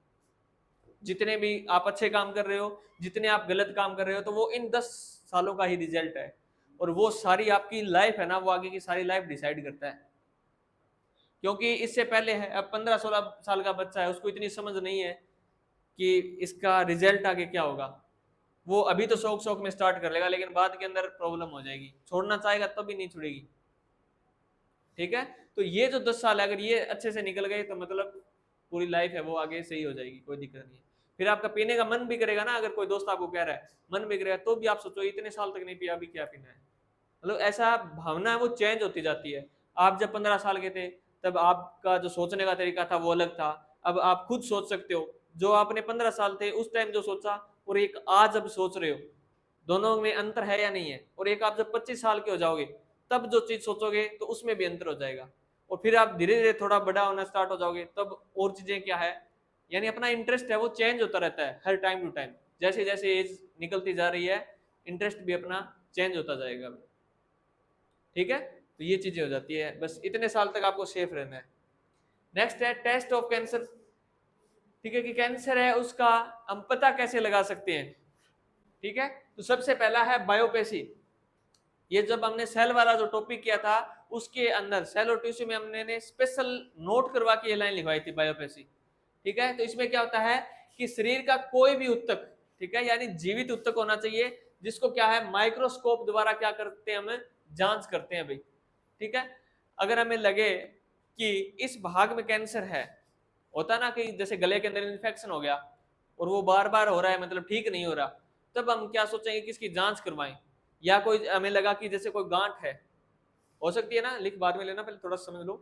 जितने भी आप अच्छे काम कर रहे हो, जितने आप गलत काम कर रहे हो, तो वो इन 10 सालों का ही रिजल्ट है, और वो सारी आपकी लाइफ है ना, वो आगे की सारी लाइफ डिसाइड करता है। क्योंकि इससे पहले है, अब 15-16 साल का बच्चा है, उसको इतनी समझ नहीं है कि इसका रिजल्ट आगे क्या होगा, वो अभी तो शौक शौक में स्टार्ट कर लेगा, लेकिन बाद के अंदर प्रॉब्लम हो जाएगी, छोड़ना चाहेगा तब भी नहीं छुड़ेगी, ठीक है। तो ये जो 10 साल है, अगर ये अच्छे से निकल गए तो मतलब पूरी लाइफ है वो आगे सही हो जाएगी, कोई दिक्कत नहीं है। फिर आपका पीने का मन भी करेगा ना, अगर कोई दोस्त आपको कह रहा है मन भी करेगा, तो भी आप सोचो इतने साल तक नहीं पिया, अभी क्या पीना है, मतलब ऐसा भावना है वो चेंज होती जाती है। आप जब 15 साल के थे तब आपका जो सोचने का तरीका था वो अलग था, अब आप खुद सोच सकते हो, जो आपने 15 साल थे उस टाइम जो सोचा, और एक आज अब सोच रहे हो, दोनों में अंतर है या नहीं है। और एक आप जब 25 साल के हो जाओगे तब जो चीज सोचोगे तो उसमें भी अंतर हो जाएगा, और फिर आप धीरे धीरे थोड़ा बड़ा होना स्टार्ट हो जाओगे, तब और चीजें क्या है, यानी अपना इंटरेस्ट है वो चेंज होता रहता है हर टाइम टू टाइम, जैसे जैसे एज निकलती जा रही है इंटरेस्ट भी अपना चेंज होता जाएगा, ठीक है। तो ये चीजें हो जाती है, बस इतने साल तक आपको सेफ रहना है। नेक्स्ट है टेस्ट ऑफ कैंसर, ठीक है, कि कैंसर है उसका हम पता कैसे लगा सकते हैं, ठीक है। तो सबसे पहला है बायोपेसी, ये जब हमने सेल वाला जो टॉपिक किया था उसके अंदर सेल और टिश्यू में हमने स्पेशल नोट करवा के ये लाइन लिखवाई थी बायोपेसी, ठीक है। तो इसमें क्या होता है कि शरीर का कोई भी ऊतक, ठीक है, यानी जीवित ऊतक होना चाहिए, जिसको क्या है माइक्रोस्कोप द्वारा क्या करते हैं हम जांच करते हैं भाई, ठीक है। अगर हमें लगे कि इस भाग में कैंसर है, होता ना कि जैसे गले के अंदर इन्फेक्शन हो गया और वो बार बार हो रहा है, मतलब ठीक नहीं हो रहा, तब हम क्या सोचेंगे कि इसकी जांच करवाएं। या कोई हमें लगा कि जैसे कोई गांठ है, हो सकती है ना, लिख बाद में लेना, पहले थोड़ा समझ लो,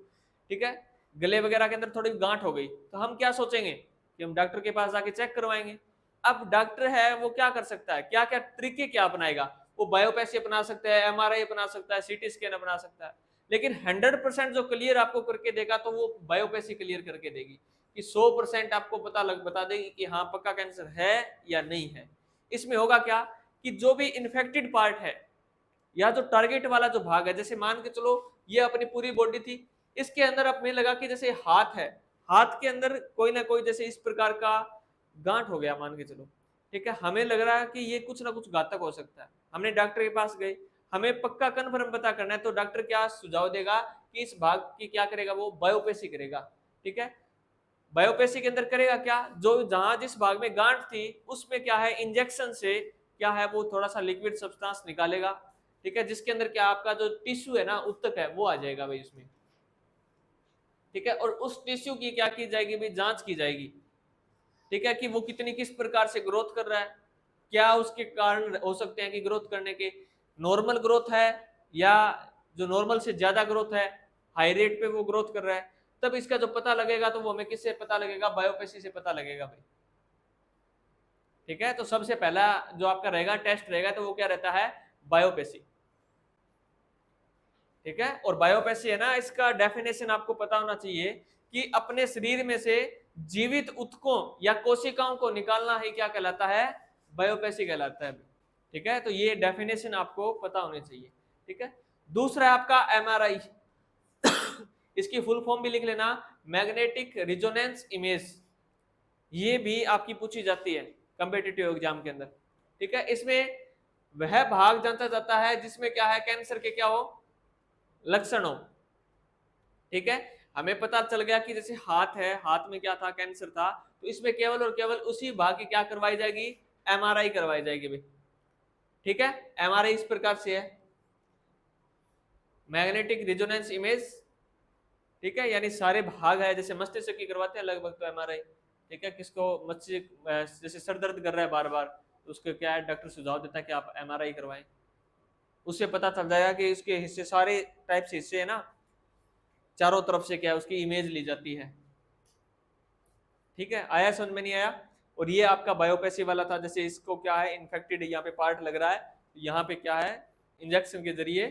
ठीक है, गले वगैरह के अंदर थोड़ी गांठ हो गई, तो हम क्या सोचेंगे कि हम डॉक्टर के पास जाके चेक करवाएंगे। अब डॉक्टर है वो क्या कर सकता है, क्या क्या तरीके क्या अपनाएगा, वो बायोपेसी अपना सकता है, एमआरआई अपना सकता है, सीटी स्कैन अपना सकता है, लेकिन 100% जो क्लियर आपको करके देगा तो वो बायोपेसी क्लियर करके देगी, कि 100% आपको बता देगी कि हाँ पक्का कैंसर है या नहीं है। इसमें होगा क्या कि जो भी इन्फेक्टेड पार्ट है या जो टारगेट वाला जो भाग है, जैसे मान के चलो ये अपनी पूरी बॉडी थी, इसके अंदर अब में लगा कि जैसे हाथ है, हाथ के अंदर कोई ना कोई जैसे इस प्रकार का गांठ हो गया मान के चलो, ठीक है, हमें लग रहा है कि ये कुछ ना कुछ घातक हो सकता है, हमने डॉक्टर के पास गए, हमें पक्का कन्फर्म पता करना है, तो डॉक्टर क्या सुझाव देगा कि इस भाग की क्या करेगा, वो बायोपेसी करेगा, ठीक है। बायोपेसी के अंदर करेगा क्या, जो जहां जिस भाग में गांठ थी उसमें क्या है इंजेक्शन से क्या है वो थोड़ा सा लिक्विड सब्सटेंस निकालेगा, ठीक है, जिसके अंदर क्या आपका जो टिश्यू है ना ऊतक है वो आ जाएगा भाई इसमें, ठीक है। और उस टिश्यू की क्या की जाएगी भाई, जांच की जाएगी, ठीक है, कि वो कितनी किस प्रकार से ग्रोथ कर रहा है, क्या उसके कारण हो सकते हैं कि ग्रोथ करने के नॉर्मल ग्रोथ है या जो नॉर्मल से ज्यादा ग्रोथ है, हाई रेट पे वो ग्रोथ कर रहा है, तब इसका जो पता लगेगा तो वो हमें किससे पता लगेगा, बायोपेसी से पता लगेगा भाई, ठीक है। तो सबसे पहला जो आपका रहेगा टेस्ट रहेगा तो वो क्या रहता है, बायोपेसी, ठीक है। और बायोपेसी है ना, इसका डेफिनेशन आपको पता होना चाहिए कि अपने शरीर में से जीवित ऊतकों या कोशिकाओं को निकालना ही क्या कहलाता है, बायोपेसी कहलाता है। ठीक है, तो ये डेफिनेशन आपको पता होनी चाहिए। ठीक है, दूसरा है आपका एमआरआई। इसकी फुल फॉर्म भी लिख लेना, मैग्नेटिक रिजोनेंस इमेज। ये भी आपकी पूछी जाती है कॉम्पिटिटिव एग्जाम के अंदर। ठीक है, इसमें वह भाग जांचा जाता है जिसमें क्या है, कैंसर के क्या हो, लक्षण हो। ठीक है, हमें पता चल गया कि जैसे हाथ है, हाथ में क्या था, कैंसर था, तो इसमें केवल और केवल उसी भाग की क्या करवाई जाएगी, एमआरआई करवाई जाएगी भाई। ठीक है, एमआरआई इस प्रकार से है, मैग्नेटिक रिजोनेंस इमेज। ठीक है, यानी सारे भाग है, जैसे मस्तिष्क की करवाते हैं लगभग तो एमआरआई। ठीक है, किसको मस्तिष्क जैसे सर दर्द कर रहा है बार बार, तो उसको क्या है, डॉक्टर सुझाव देता है कि आप एमआरआई करवाएं। उससे पता चल जाएगा कि उसके हिस्से, सारे टाइप से हिस्से है ना, चारों तरफ से क्या है, उसकी इमेज ली जाती है। ठीक है, आया समझ में, नहीं आया? और ये आपका बायोपेसी वाला था, जैसे इसको क्या है, इन्फेक्टेड यहाँ पे पार्ट लग रहा है, यहाँ पे क्या है, इंजेक्शन के जरिए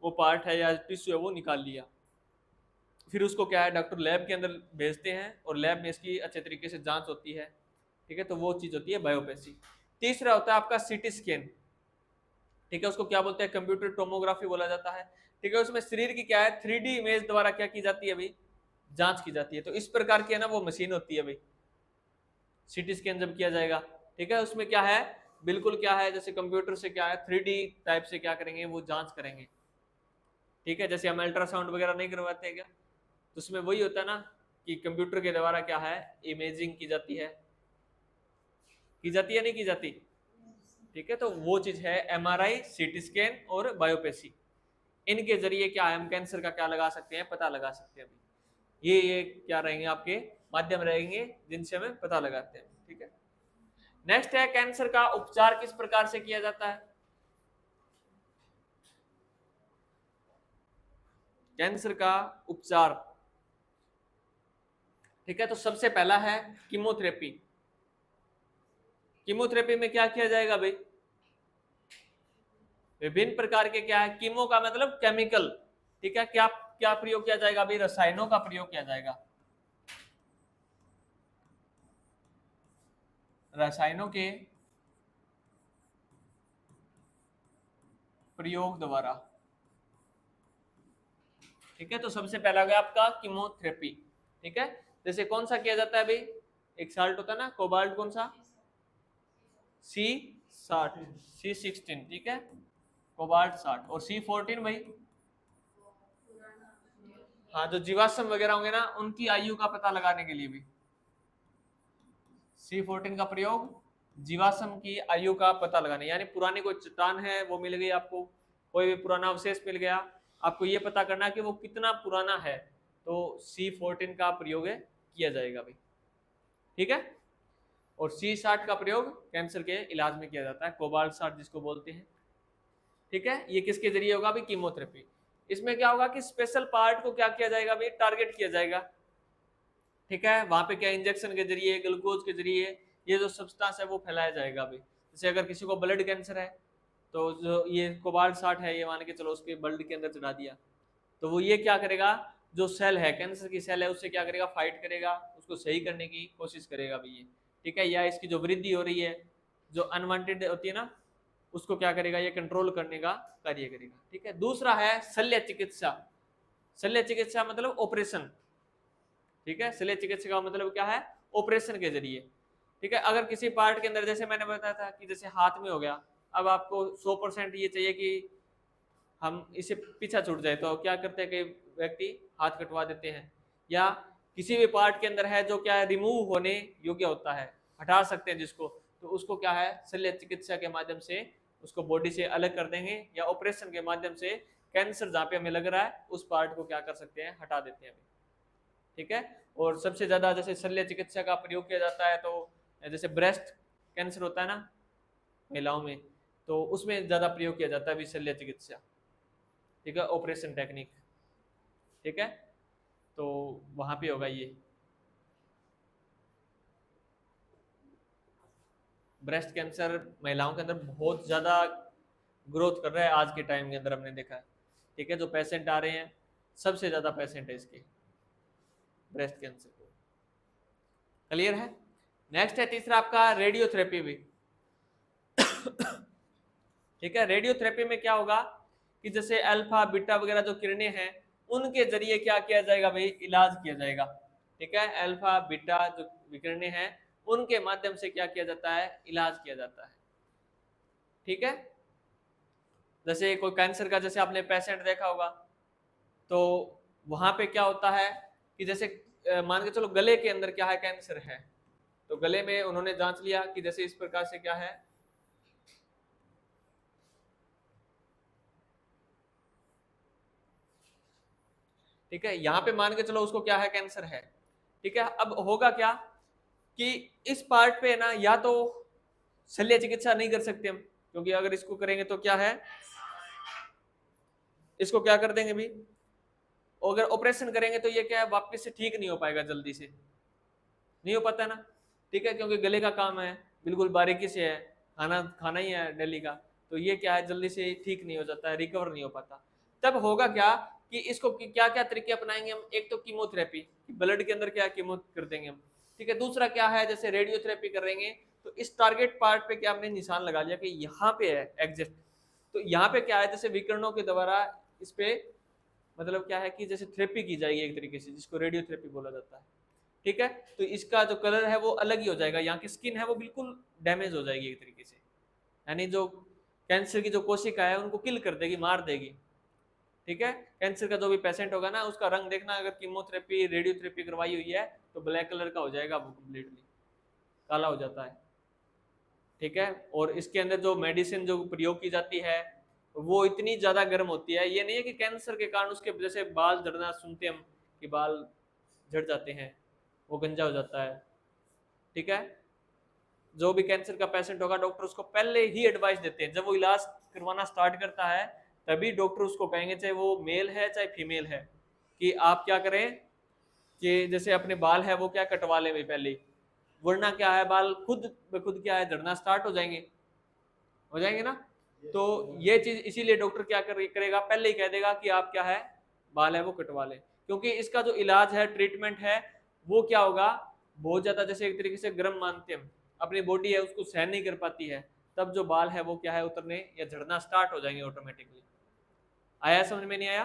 वो पार्ट है या टिश्यू है वो निकाल लिया। फिर उसको क्या है, डॉक्टर लैब के अंदर भेजते हैं और लैब में इसकी अच्छे तरीके से जांच होती है। ठीक है, तो वो चीज होती है बायोपेसी। तीसरा होता है आपका सीटी स्कैन। ठीक है, उसको क्या बोलते हैं, कंप्यूटर टोमोग्राफी बोला जाता है। ठीक है, उसमें शरीर की क्या है, 3D इमेज द्वारा क्या की जाती है भाई, जांच की जाती है। तो इस प्रकार की है ना वो मशीन होती है भाई, सीटी स्कैन जब किया जाएगा। ठीक है, उसमें क्या है, बिल्कुल क्या है, जैसे कंप्यूटर से क्या है, 3D टाइप से क्या करेंगे, वो जांच करेंगे। ठीक है, जैसे हम अल्ट्रासाउंड वगैरह नहीं करवाते क्या, तो उसमें वही होता है ना कि कंप्यूटर के द्वारा क्या है, इमेजिंग की जाती है, की जाती है नहीं की जाती। ठीक है, तो वो चीज है एमआरआई, सीटी स्कैन और बायोपेसी। इनके जरिए क्या है, हम कैंसर का क्या लगा सकते हैं, पता लगा सकते हैं। ये क्या रहेंगे, आपके माध्यम रहेंगे जिनसे हमें पता लगाते हैं। ठीक है, नेक्स्ट है कैंसर का उपचार किस प्रकार से किया जाता है। कैंसर का उपचार, ठीक है, तो सबसे पहला है कीमोथेरेपी। कीमोथेरेपी में क्या किया जाएगा भाई, विभिन्न प्रकार के क्या है, कीमो का मतलब केमिकल। ठीक है, क्या क्या प्रयोग किया जाएगा भाई, रसायनों का प्रयोग किया जाएगा, रसायनों के प्रयोग द्वारा। ठीक है, तो सबसे पहला गया आपका कीमोथेरेपी। ठीक है, जैसे कौन सा किया जाता है भाई, एक साल्ट होता है ना, कोबाल्ट, कौन सा, C60, C16। ठीक है, कोबाल्ट 60 और C14 भाई, हाँ, जो जीवाश्म वगैरह होंगे ना उनकी आयु का पता लगाने के लिए भी C14 का प्रयोग, जीवाश्म की आयु का पता लगाने, यानी पुरानी कोई चट्टान है वो मिल गई आपको, कोई भी पुराना अवशेष मिल गया, आपको ये पता करना कि वो कितना पुराना है, तो C14 का प्रयोग किया जाएगा भाई। ठीक है, और C60 का प्रयोग कैंसर के इलाज में किया जाता है, कोबाल्ट 60 जिसको बोलते हैं। ठीक है, ये किसके जरिए होगा भाई, कीमोथेरेपी। इसमें क्या होगा कि स्पेशल पार्ट को क्या किया जाएगा भाई, टारगेट किया जाएगा। ठीक है, वहां पे क्या इंजेक्शन के जरिए, ग्लूकोज के जरिए ये जो सब्सटेंस है वो फैलाया जाएगा भाई। जैसे अगर किसी को ब्लड कैंसर है, तो जो ये कोबाल्ट 60 है, ये मान के चलो उसके ब्लड के अंदर चढ़ा दिया, तो वो ये क्या करेगा, जो सेल है, कैंसर की सेल है, उससे क्या करेगा, फाइट करेगा, उसको सही करने की कोशिश करेगा भाई ये। ठीक है, या इसकी जो वृद्धि हो रही है, जो अनवांटेड होती है ना, उसको क्या करेगा, ये कंट्रोल करने का कार्य करेगा। ठीक है, दूसरा है शल्य चिकित्सा। शल्य चिकित्सा मतलब ऑपरेशन। ठीक है, शल्य चिकित्सा का मतलब क्या है, ऑपरेशन के जरिए। ठीक है, अगर किसी पार्ट के अंदर, जैसे मैंने बताया था कि जैसे हाथ में हो गया, अब आपको 100% ये चाहिए कि हम इसे पीछा छूट जाए, तो क्या करते हैं कि व्यक्ति हाथ कटवा देते हैं, या किसी भी पार्ट के अंदर है जो क्या है, रिमूव होने योग्य होता है, हटा सकते हैं जिसको, तो उसको क्या है, शल्य चिकित्सा के माध्यम से उसको बॉडी से अलग कर देंगे, या ऑपरेशन के माध्यम से कैंसर जहाँ पे हमें लग रहा है उस पार्ट को क्या कर सकते हैं, हटा देते हैं। ठीक है, और सबसे ज्यादा जैसे शल्य चिकित्सा का प्रयोग किया जाता है, तो जैसे ब्रेस्ट कैंसर होता है ना महिलाओं में, तो उसमें ज्यादा प्रयोग किया जाता है भी शल्य चिकित्सा। ठीक है, ऑपरेशन टेक्निक। ठीक है, तो वहां पे होगा ये ब्रेस्ट कैंसर महिलाओं के अंदर बहुत ज्यादा ग्रोथ कर रहा है आज के टाइम के अंदर, हमने देखा है। ठीक है, जो पेशेंट आ रहे हैं, सबसे ज्यादा पेशेंट है इसके ब्रेस्ट कैंसर को। क्लियर है? नेक्स्ट है तीसरा आपका रेडियोथेरेपी भी। ठीक है, रेडियोथेरेपी में क्या होगा कि जैसे अल्फा बीटा वगैरह जो किरणें हैं उनके जरिए क्या किया जाएगा भाई, इलाज किया जाएगा। ठीक है, अल्फा बीटा जो विकिरणें हैं उनके माध्यम से क्या किया जाता है, इलाज किया जाता है। ठीक है, जैसे कोई कैंसर का जैसे आपने पेशेंट देखा होगा तो वहां पे क्या होता है कि जैसे मान के चलो गले के अंदर क्या है, कैंसर है, तो गले में उन्होंने जांच लिया कि जैसे इस प्रकार से क्या है, ठीक है, यहाँ पे मान के चलो उसको क्या है, कैंसर है। ठीक है, अब होगा क्या कि इस पार्ट पे ना या तो शल्य चिकित्सा नहीं कर सकते हम, क्योंकि अगर इसको करेंगे तो क्या है, इसको क्या कर देंगे भी, अगर ऑपरेशन करेंगे तो ये क्या है, वापस से ठीक नहीं हो पाएगा, जल्दी से नहीं हो पाता ना। ठीक है, क्योंकि गले का काम है, बिल्कुल बारीकी से है, खाना खाना ही है डेली का, तो ये क्या है, जल्दी से ठीक नहीं हो जाता है, रिकवर नहीं हो पाता। तब होगा क्या कि इसको क्या क्या तरीके अपनाएंगे हम, एक तो कीमोथेरेपी, ब्लड के अंदर क्या कीमो कर देंगे हम। ठीक है, दूसरा क्या है, जैसे रेडियोथेरेपी करेंगे तो इस टारगेट पार्ट पे क्या हमने निशान लगा लिया कि यहाँ पे है एग्जैक्ट, तो यहाँ पे क्या है, जैसे विकिरणों के द्वारा इस पे मतलब क्या है कि जैसे थेरेपी की जाएगी एक तरीके से, जिसको रेडियोथेरेपी बोला जाता है। ठीक है, तो इसका जो कलर है वो अलग ही हो जाएगा, यहाँ की स्किन है वो बिल्कुल डैमेज हो जाएगी एक तरीके से, यानी जो कैंसर की जो कोशिका है उनको किल कर देगी, मार देगी। ठीक है, कैंसर का जो भी पेशेंट होगा ना उसका रंग देखना, अगर कीमोथेरेपी रेडियोथेरेपी करवाई हुई है तो ब्लैक कलर का हो जाएगा, वो कम्प्लीटली काला हो जाता है। ठीक है, और इसके अंदर जो मेडिसिन जो प्रयोग की जाती है वो इतनी ज्यादा गर्म होती है, ये नहीं है कि कैंसर के कारण उसके जैसे बाल झड़ना सुनते हम कि बाल झड़ जाते हैं, वो गंजा हो जाता है। ठीक है, जो भी कैंसर का पेशेंट होगा डॉक्टर उसको पहले ही एडवाइस देते हैं, जब वो इलाज करवाना स्टार्ट करता है तभी डॉक्टर उसको कहेंगे, चाहे वो मेल है चाहे फीमेल है, कि आप क्या करें कि जैसे अपने बाल है वो क्या कटवा लें पहले ही, वरना क्या है बाल खुद ब खुद क्या है झड़ना स्टार्ट हो जाएंगे ना। तो ये चीज इसीलिए डॉक्टर क्या करेगा, पहले ही कह देगा कि आप क्या है, बाल है वो कटवा लें, क्योंकि इसका जो इलाज है, ट्रीटमेंट है, वो क्या होगा, बहुत ज्यादा जैसे एक तरीके से गर्म मानते हैं, अपनी बॉडी है उसको सहन नहीं कर पाती है, तब जो बाल है वो क्या है, उतरने या झड़ना स्टार्ट हो जाएंगे ऑटोमेटिकली। आया समझ में, नहीं आया?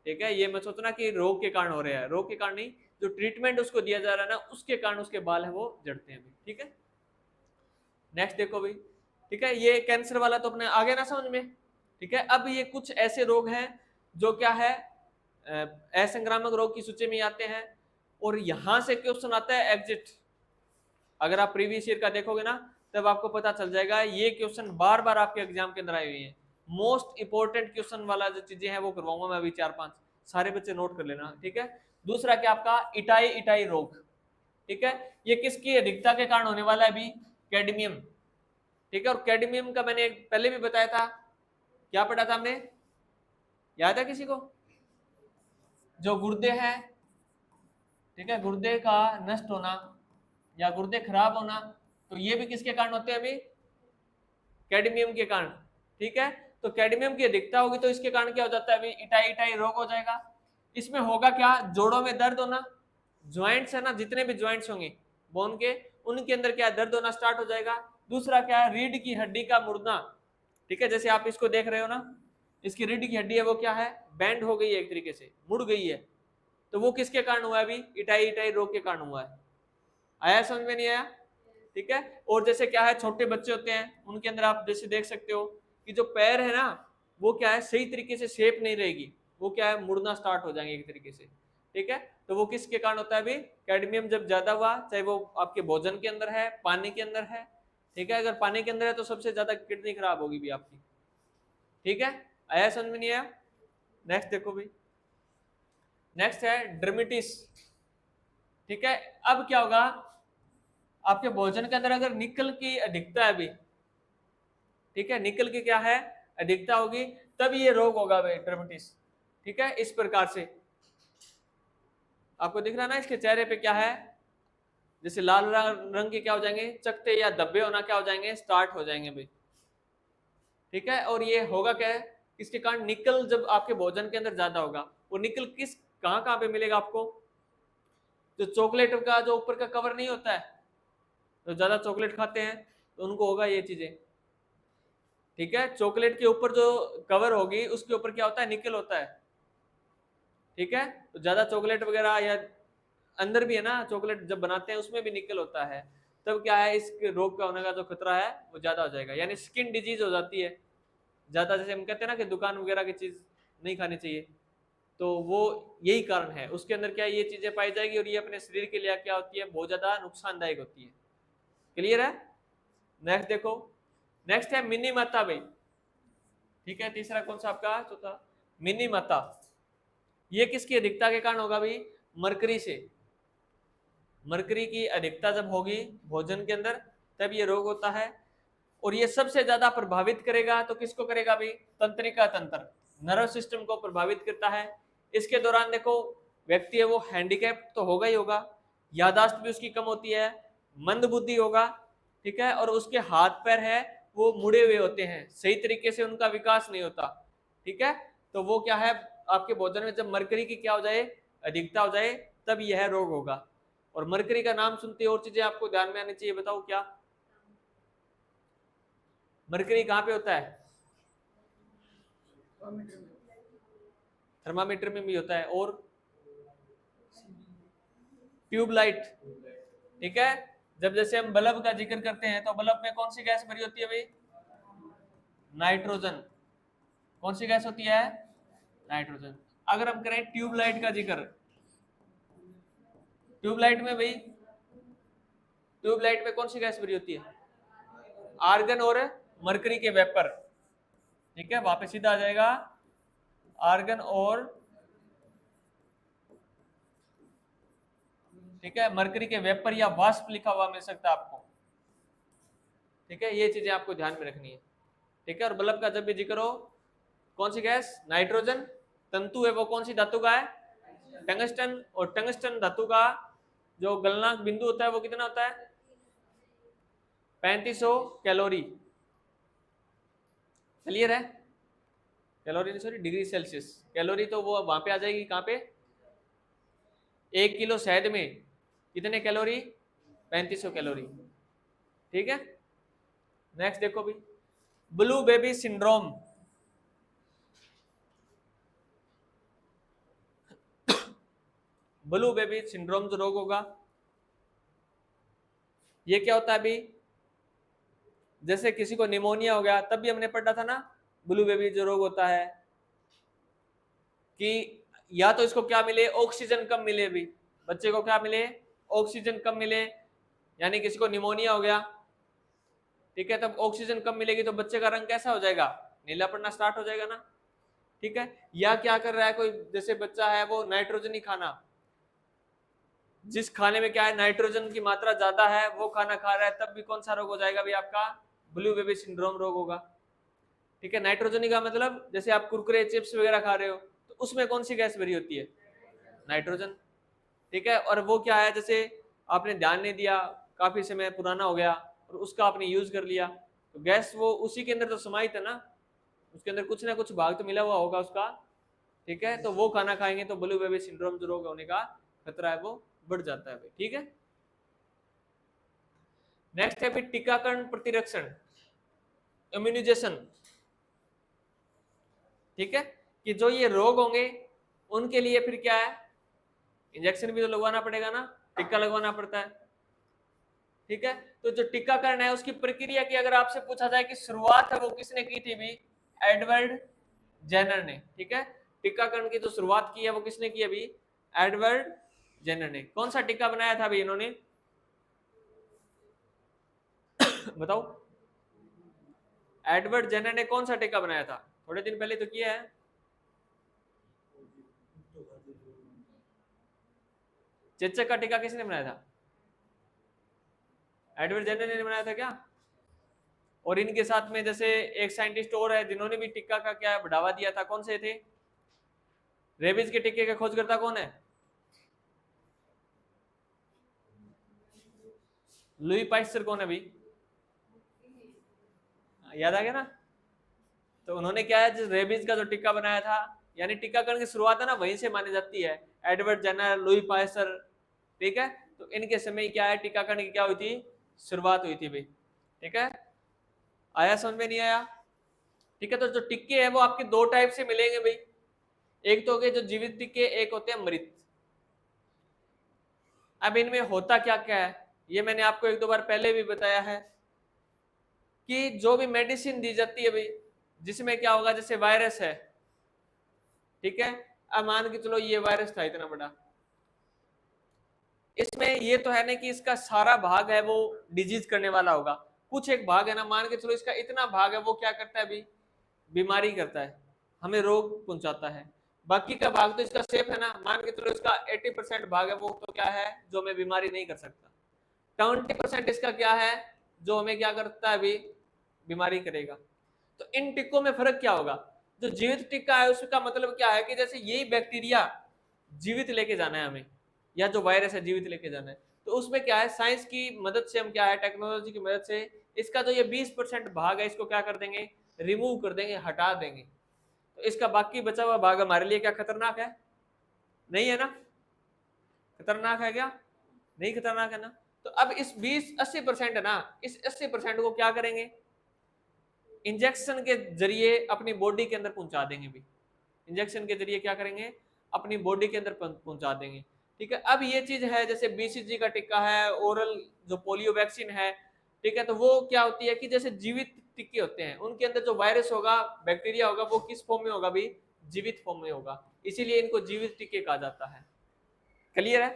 ठीक है, ये मत सोचना कि रोग के कारण हो रहा है, रोग के कारण नहीं, जो ट्रीटमेंट उसको दिया जा रहा है ना उसके कारण उसके बाल है वो झड़ते हैं। ठीक है, नेक्स्ट देखो भाई। ठीक है, ये कैंसर वाला तो अपने आगे ना समझ में। ठीक है, अब ये कुछ ऐसे रोग हैं जो क्या है, असंक्रामक रोग की सूची में आते हैं, और यहां से क्वेश्चन आता है एग्जिट। अगर आप प्रीवियस ईयर का देखोगे ना तब आपको पता चल जाएगा, ये क्वेश्चन बार बार आपके एग्जाम के अंदर आए हुए हैं। मोस्ट इंपोर्टेंट क्वेश्चन वाला जो चीजें हैं वो करवाऊंगा मैं अभी 4-5, सारे बच्चे नोट कर लेना। ठीक है, दूसरा क्या आपका इटाई इटाई रोग। ठीक है, ये किसकी अधिकता के कारण होने वाला है अभी, कैडमियम। ठीक है, और कैडमियम का मैंने पहले भी बताया था, क्या पढ़ा था हमने, याद है किसी को, जो गुर्दे हैं, ठीक है, गुर्दे का नष्ट होना या गुर्दे खराब होना, तो ये भी किसके कारण होते हैं अभी, कैडमियम के कारण। ठीक है, तो कैडमियम की अधिकता होगी तो इसके कारण क्या हो जाता है अभी, इटाई इटाई रोग हो जाएगा। इसमें होगा क्या, जोड़ों में दर्द होना, ज्वाइंट्स है ना, जितने भी ज्वाइंट्स होंगे बोन के, उनके अंदर क्या दर्द होना स्टार्ट हो जाएगा। दूसरा क्या है, रीढ़ की हड्डी का मुड़ना। ठीक है, जैसे आप इसको देख रहे हो ना, इसकी रीढ़ की हड्डी है वो क्या है, बैंड हो गई है, एक तरीके से मुड़ गई है, तो वो किसके कारण हुआ है अभी, इटाई इटाई रोग के कारण हुआ है। आया समझ में, नहीं आया? ठीक है, और जैसे क्या है, छोटे बच्चे होते हैं उनके अंदर आप जैसे देख सकते हो कि जो पैर है ना वो क्या है, सही तरीके से शेप नहीं रहेगी, वो क्या है, मुड़ना स्टार्ट हो जाएंगे एक तरीके से। ठीक है, तो वो किसके कारण होता है अभी, कैडमियम जब ज्यादा हुआ, चाहे वो आपके भोजन के अंदर है, पानी के अंदर है। ठीक है, अगर पानी के अंदर है तो सबसे ज्यादा किडनी खराब होगी भी आपकी। ठीक है, आया समझ में, नहीं आया? नेक्स्ट देखो भाई, नेक्स्ट है डर्मिटिस। ठीक है, अब क्या होगा, आपके भोजन के अंदर अगर निकल की अधिकता है अभी, ठीक है, निकल की क्या है, अधिकता होगी, तब ये रोग होगा भाई, डर्मिटिस। ठीक है, इस प्रकार से आपको दिख रहा ना इसके चेहरे पे क्या है, जैसे लाल रंग के क्या हो जाएंगे, चकते या धब्बे होना क्या हो जाएंगे, स्टार्ट हो जाएंगे भाई। ठीक है, और ये होगा क्या है, इसके कारण निकल जब आपके भोजन के अंदर ज्यादा होगा, वो निकल किस कहां कहां पे मिलेगा आपको, जो चॉकलेट का जो ऊपर का कवर नहीं होता है, तो ज्यादा चॉकलेट खाते हैं तो उनको होगा ये चीजें, ठीक है। चॉकलेट के ऊपर जो कवर होगी उसके ऊपर क्या होता है, निकल होता है, ठीक है। तो ज्यादा चॉकलेट वगैरह या अंदर भी है ना, चॉकलेट जब बनाते हैं उसमें भी निकल होता है, तब क्या है, इस रोग का होने का जो खतरा है वो ज्यादा हो जाएगा, यानी स्किन डिजीज हो जाती है ज्यादा। जैसे हम कहते हैं ना कि दुकान वगैरह की चीज नहीं खानी चाहिए, तो वो यही कारण है। उसके अंदर क्या ये चीजें पाई जाएगी और ये अपने शरीर के लिए क्या होती है, बहुत ज्यादा नुकसानदायक होती है। क्लियर है? नेक्स्ट देखो, नेक्स्ट है मिनी माता भाई, ठीक है। तीसरा कौन सा आपका, चौथा मिनी माता। ये किसकी अधिकता के कारण होगा भाई, मरकरी से। मरकरी की अधिकता जब होगी भोजन के अंदर तब ये रोग होता है। और ये सबसे ज्यादा प्रभावित करेगा तो किसको करेगा भाई, तंत्रिका तंत्र, नर्व सिस्टम को प्रभावित करता है। इसके दौरान देखो व्यक्ति है वो हैंडीकैप तो होगा ही होगा, यादाश्त भी उसकी कम होती है, मंद बुद्धि होगा, ठीक है। और उसके हाथ पैर है वो मुड़े हुए होते हैं, सही तरीके से उनका विकास नहीं होता, ठीक है। तो वो क्या है, आपके भोजन में जब मरकरी की क्या हो जाए, अधिकता हो जाए, तब यह रोग होगा। और मरकरी का नाम सुनते और चीजें आपको ध्यान में आनी चाहिए, बताओ क्या। मरकरी कहाँ पे होता है, थर्मामीटर में भी होता है, और ट्यूबलाइट, ठीक है। जब जैसे हम बल्ब का जिक्र करते हैं तो बल्ब में कौन सी गैस भरी होती है भाई, नाइट्रोजन। कौन सी गैस होती है, नाइट्रोजन। अगर हम करें ट्यूबलाइट का जिक्र, ट्यूबलाइट में भाई, ट्यूबलाइट में कौन सी गैस भरी होती है, आर्गन और मरकरी के वेपर, ठीक है। वहां पे सीधा आ जाएगा आर्गन और, ठीक है, मरकरी के वेपर या वाष्प लिखा हुआ मिल सकता है आपको, ठीक है। ये चीजें आपको ध्यान में रखनी है, ठीक है। और बल्ब का जब भी जिक्र हो, कौन सी गैस, नाइट्रोजन। तंतु है वो कौन सी धातु का है, टंगस्टन। और टंगस्टन धातु का जो गलनांक बिंदु होता है वो कितना होता है, 3500 कैलोरी। क्लियर है, कैलोरी नहीं सॉरी, डिग्री सेल्सियस। कैलोरी तो वो वहां पे आ जाएगी, कहां पे, 1 किलो शहद में कितने कैलोरी, 3500 कैलोरी, ठीक है। नेक्स्ट देखो भी, blue baby syndrome. Blue baby syndrome जो रोग होगा, ये क्या होता है अभी, जैसे किसी को निमोनिया हो गया, तब भी हमने पढ़ा था ना, ब्लू बेबी जो रोग होता है कि या तो इसको क्या मिले, ऑक्सीजन कम मिले, भी बच्चे को क्या मिले, ऑक्सीजन कम मिले, यानी किसी को निमोनिया हो गया, ठीक है। तब ऑक्सीजन कम मिलेगी तो बच्चे का रंग कैसा हो जाएगा, नीला पड़ना स्टार्ट हो जाएगा ना, ठीक है। या क्या कर रहा है कोई, जैसे बच्चा है वो नाइट्रोजन ही खाना, जिस खाने में क्या है नाइट्रोजन की मात्रा ज्यादा है वो खाना खा रहा है, तब भी कौन सा रोग हो जाएगा भी आपका, ब्लू बेबी सिंड्रोम रोग होगा, ठीक है। नाइट्रोजन का मतलब जैसे आप कुरकुरे चिप्स वगैरह खा रहे हो तो उसमें कौन सी गैस भरी होती है, नाइट्रोजन, ठीक है। और वो क्या है, जैसे आपने ध्यान नहीं दिया, काफी समय पुराना हो गया और उसका आपने यूज कर लिया, तो गैस वो उसी के अंदर तो समाहित है ना, उसके अंदर कुछ ना कुछ भाग तो मिला हुआ होगा उसका, ठीक है। तो वो खाना खाएंगे तो ब्लू बेबी सिंड्रोम जो रोग होने का खतरा है वो बढ़ जाता है भाई, ठीक है। नेक्स्ट है फिर टीकाकरण प्रतिरक्षण, इम्यूनाइजेशन, ठीक है। कि जो ये रोग होंगे उनके लिए फिर क्या है, इंजेक्शन भी तो लगवाना पड़ेगा ना, टीका लगवाना पड़ता है, ठीक है। तो जो टीकाकरण है उसकी प्रक्रिया की अगर आपसे पूछा जाए कि शुरुआत है वो किसने की थी भी, एडवर्ड जेनर ने, ठीक है। टीकाकरण की जो शुरुआत की है वो किसने की अभी, एडवर्ड जेनर ने। कौन सा टीका बनाया था अभी इन्होंने बताओ, एडवर्ड जेनर ने कौन सा टीका बनाया था, थोड़े दिन पहले तो किया है, चेचक का टीका किसने बनाया था, एडवर्ड जेनर ने बनाया था क्या। और इनके साथ में जैसे एक साइंटिस्ट और है जिन्होंने भी टीका का क्या बढ़ावा दिया था, कौन से थे, रेबीज के टीके का खोजकर्ता कौन है, लुई पास्चर कौन है भी, याद आ गया ना। तो उन्होंने क्या है, जिस रेबीज का जो टीका बनाया था, यानी टीकाकरण की शुरुआत है ना वहीं से मानी जाती है, एडवर्ड जेनर, लुई पास्चर, ठीक है। तो इनके समय क्या है, टीकाकरण की क्या हुई थी, शुरुआत हुई थी भाई, ठीक है। आया समझ में, नहीं आया? ठीक है। तो जो टिक्के हैं वो आपके दो टाइप से मिलेंगे भाई, एक तो हो गए जो जीवित टिक्के, एक होते हैं मृत। अब इनमें होता क्या क्या है, ये मैंने आपको एक दो बार पहले भी बताया है कि जो भी मेडिसिन दी जाती है भाई, जिसमें क्या होगा, जैसे वायरस है, ठीक है। अब मान के चलो ये वायरस था इतना बड़ा, इसमें ये तो है ना कि इसका सारा भाग है वो डिजीज करने वाला होगा, कुछ एक भाग है ना, मान के चलो इसका इतना भाग है वो क्या करता है भाई, बीमारी करता है, हमें रोग पहुंचाता है। बाकी का भाग तो इसका सेफ है ना, मान के चलो इसका 80% भाग है वो तो क्या है, जो हमें बीमारी नहीं कर सकता। 20% इसका क्या है, जो हमें क्या करता है अभी, बीमारी करेगा। तो इन टिक्कों में फर्क क्या होगा, जो जीवित टिक्का है उसका मतलब क्या है कि जैसे यही बैक्टीरिया जीवित लेके जाना है हमें, या जो वायरस है जीवित लेके जाना है, तो उसमें क्या है, साइंस की मदद से हम क्या है, टेक्नोलॉजी की मदद से इसका जो ये 20% भाग है इसको क्या कर देंगे, रिमूव कर देंगे, हटा देंगे। तो इसका बाकी बचा हुआ भाग हमारे लिए क्या खतरनाक है, नहीं है ना? खतरनाक है क्या, नहीं खतरनाक है ना? तो अब इस 20-80% है ना, इस 80% को क्या करेंगे, इंजेक्शन के जरिए अपनी बॉडी के अंदर पहुंचा देंगे भी, इंजेक्शन के जरिए क्या करेंगे, अपनी बॉडी के अंदर पहुंचा देंगे, ठीक है। अब ये चीज है, जैसे बीसीजी का टिक्का है, ओरल जो पोलियो वैक्सीन है, ठीक है, तो वो क्या होती है कि जैसे जीवित टिक्के होते हैं, उनके अंदर जो वायरस होगा, बैक्टीरिया होगा, वो किस फॉर्म में होगा भी, जीवित फॉर्म में होगा, इसीलिए इनको जीवित टिक्के कहा जाता है। क्लियर है?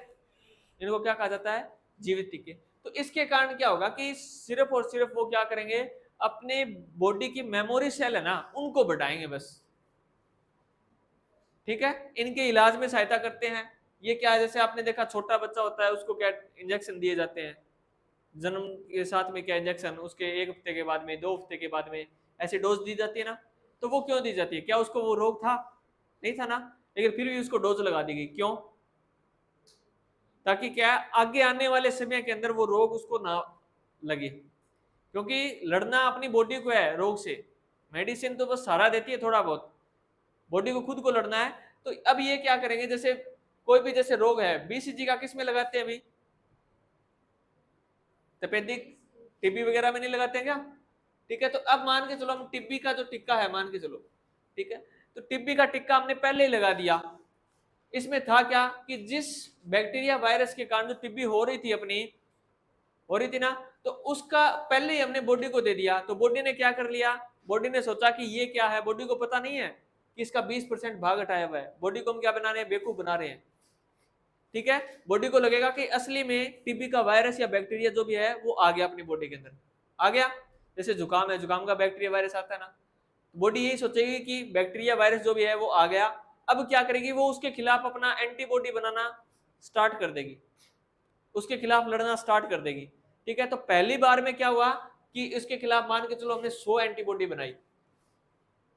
इनको क्या कहा जाता है, जीवित टिक्के। तो इसके कारण क्या होगा कि सिर्फ और सिर्फ वो क्या करेंगे, अपने बॉडी की मेमोरी सेल है ना, उनको बढ़ाएंगे बस, ठीक है। इनके इलाज में सहायता करते हैं। ये क्या है, जैसे आपने देखा छोटा बच्चा होता है उसको क्या इंजेक्शन दिए जाते हैं, जन्म के साथ में क्या इंजेक्शन, उसके 1 हफ्ते के बाद में, 2 हफ्ते के बाद में ऐसी डोज दी जाती है ना। तो वो क्यों दी जाती है, क्या उसको वो रोग था, नहीं था ना, लेकिन फिर भी उसको डोज लगा दी गई, क्यों, ताकि क्या आगे आने वाले समय के अंदर वो रोग उसको ना लगे, क्योंकि लड़ना अपनी बॉडी को है रोग से, मेडिसिन तो बस सहारा देती है थोड़ा बहुत, बॉडी को खुद को लड़ना है। तो अब ये क्या करेंगे, जैसे कोई भी जैसे रोग है, बीसीजी का किस में लगाते हैं अभी, तपेदिक टीबी वगैरह में नहीं लगाते हैं क्या, ठीक है। तो अब मान के चलो हम टीबी का जो टिक्का है, मान के चलो, ठीक है, तो टीबी का टिक्का हमने पहले ही लगा दिया। इसमें था क्या कि जिस बैक्टीरिया वायरस के कारण जो टीबी हो रही थी अपनी, हो रही थी ना, तो उसका पहले ही हमने बॉडी को दे दिया, तो बॉडी ने क्या कर लिया, बॉडी ने सोचा कि ये क्या है, बॉडी को पता नहीं है कि इसका 20% भाग हटाया हुआ है, बॉडी को हम क्या बना रहे हैं, बेवकूफ बना रहे हैं, ठीक है। बॉडी को लगेगा कि असली में टीबी का वायरस या बैक्टीरिया जो भी है वो आ गया अपनी बॉडी के अंदर, आ गया। जैसे जुकाम है, जुकाम का बैक्टीरिया वायरस आता है ना, बॉडी यही सोचेगी कि बैक्टीरिया वायरस जो भी है वो आ गया। अब क्या करेगी, वो उसके खिलाफ अपना एंटीबॉडी बनाना स्टार्ट कर देगी, उसके खिलाफ लड़ना स्टार्ट कर देगी, ठीक है। तो पहली बार में क्या हुआ कि इसके खिलाफ मान के चलो हमने 100 एंटीबॉडी बनाई,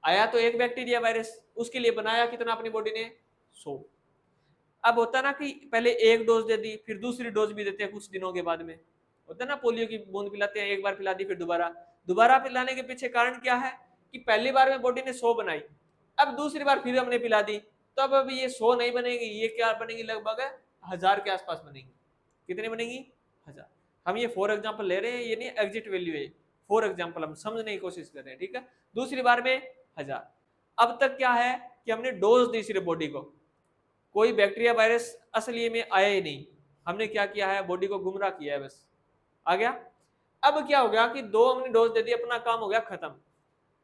आया तो एक बैक्टीरिया वायरस, उसके लिए बनाया कितना अपनी बॉडी ने, 100। अब होता ना कि पहले एक डोज दे दी, फिर दूसरी डोज भी देते हैं कुछ दिनों के बाद में, होता है ना, पोलियो की बूंद पिलाते हैं, एक बार पिला दी फिर दोबारा, दोबारा पिलाने के पीछे कारण क्या है कि पहली बार में बॉडी ने 100 बनाई, अब दूसरी बार फिर हमने पिला दी, तो अब अभी ये 100 नहीं बनेगी, ये क्या बनेगी, लगभग 1000 के आसपास बनेगी। कितनी बनेगी, 1000। हम ये फॉर एग्जाम्पल ले रहे हैं, ये नहीं एग्जिट वैल्यू है, फॉर एग्जाम्पल हम समझने की कोशिश कर रहे हैं, ठीक है। दूसरी बार में 1000। अब तक क्या है कि हमने डोज दी सिर्फ बॉडी को, कोई बैक्टीरिया वायरस असली में आया ही नहीं, हमने क्या किया है, बॉडी को गुमराह किया है बस, आ गया। अब क्या हो गया कि 2 हमने डोज दे दी, अपना काम हो गया खत्म।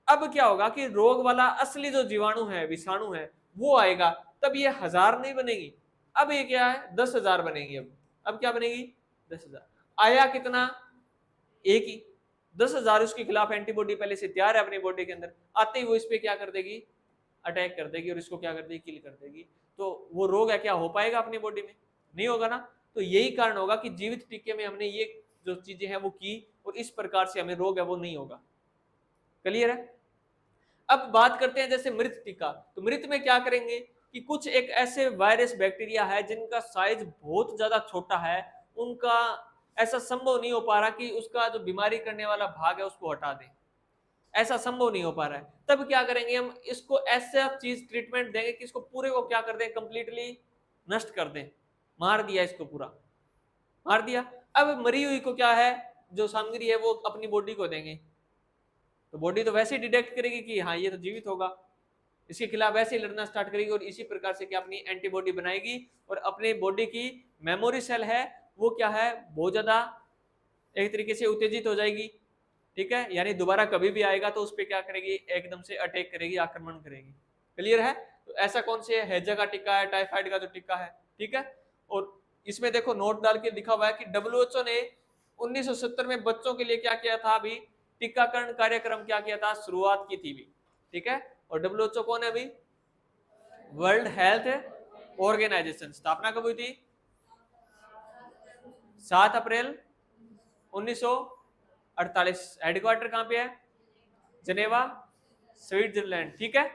अब क्या होगा कि रोग वाला असली जो जीवाणु है, विषाणु है, वो आएगा, तब ये 1000 नहीं बनेगी, अब ये क्या है, 10,000 बनेगी। अब क्या बनेगी, 10,000। आया कितना, एक ही, 10,000 उसके खिलाफ एंटीबॉडी पहले से तैयार है अपनी बॉडी के अंदर, आते ही वो इस पे क्या कर देगी, अटैक कर देगी और इसको क्या कर देगी, किल कर देगी। तो वो रोग है क्या हो पाएगा अपनी बॉडी में, नहीं होगा ना। तो यही कारण होगा कि जीवित टीके में हमने ये जो चीजें हैं वो की, और इस प्रकार से हमें रोग है वो नहीं होगा। क्लियर है? अब बात करते हैं जैसे मृत टीका, तो मृत में क्या करेंगे कि कुछ एक ऐसे वायरस बैक्टीरिया है जिनका साइज बहुत ज्यादा छोटा है, उनका ऐसा संभव नहीं हो पा रहा कि उसका जो बीमारी करने वाला भाग है उसको हटा दें, ऐसा संभव नहीं हो पा रहा है। तब क्या करेंगे, हम इसको ऐसा चीज ट्रीटमेंट देंगे कि इसको पूरे को क्या कर दें, कंप्लीटली नष्ट कर दें, मार दिया इसको पूरा, मार दिया। अब मरी हुई को क्या है, जो सामग्री है वो अपनी बॉडी को देंगे, तो बॉडी तो वैसे ही डिटेक्ट करेगी कि हाँ ये तो जीवित होगा, इसके खिलाफ वैसे ही लड़ना स्टार्ट करेगी और इसी प्रकार से क्या अपनी एंटीबॉडी बनाएगी और अपने बॉडी की मेमोरी सेल है वो क्या है बहुत ज्यादा एक तरीके से उत्तेजित हो जाएगी, ठीक है, यानी दोबारा कभी भी आएगा तो उस पर क्या करेगी, एकदम से अटैक करेगी, आक्रमण करेगी। क्लियर है? तो ऐसा कौन से हैजा का टीका है, टाइफाइड का जो टीका है, ठीक है। और इसमें देखो नोट डाल के लिखा हुआ है कि डब्ल्यूएचओ ने 1970 में बच्चों के लिए क्या किया था, अभी टीकाकरण कार्यक्रम क्या किया था, शुरुआत की थी भी, ठीक है। और डब्ल्यूएचओ कौन है अभी, वर्ल्ड हेल्थ ऑर्गेनाइजेशन, स्थापना कब हुई थी, 7 अप्रैल 1948। हेडक्वार्टर कहां पे है, जनेवा, स्विट्जरलैंड, ठीक है।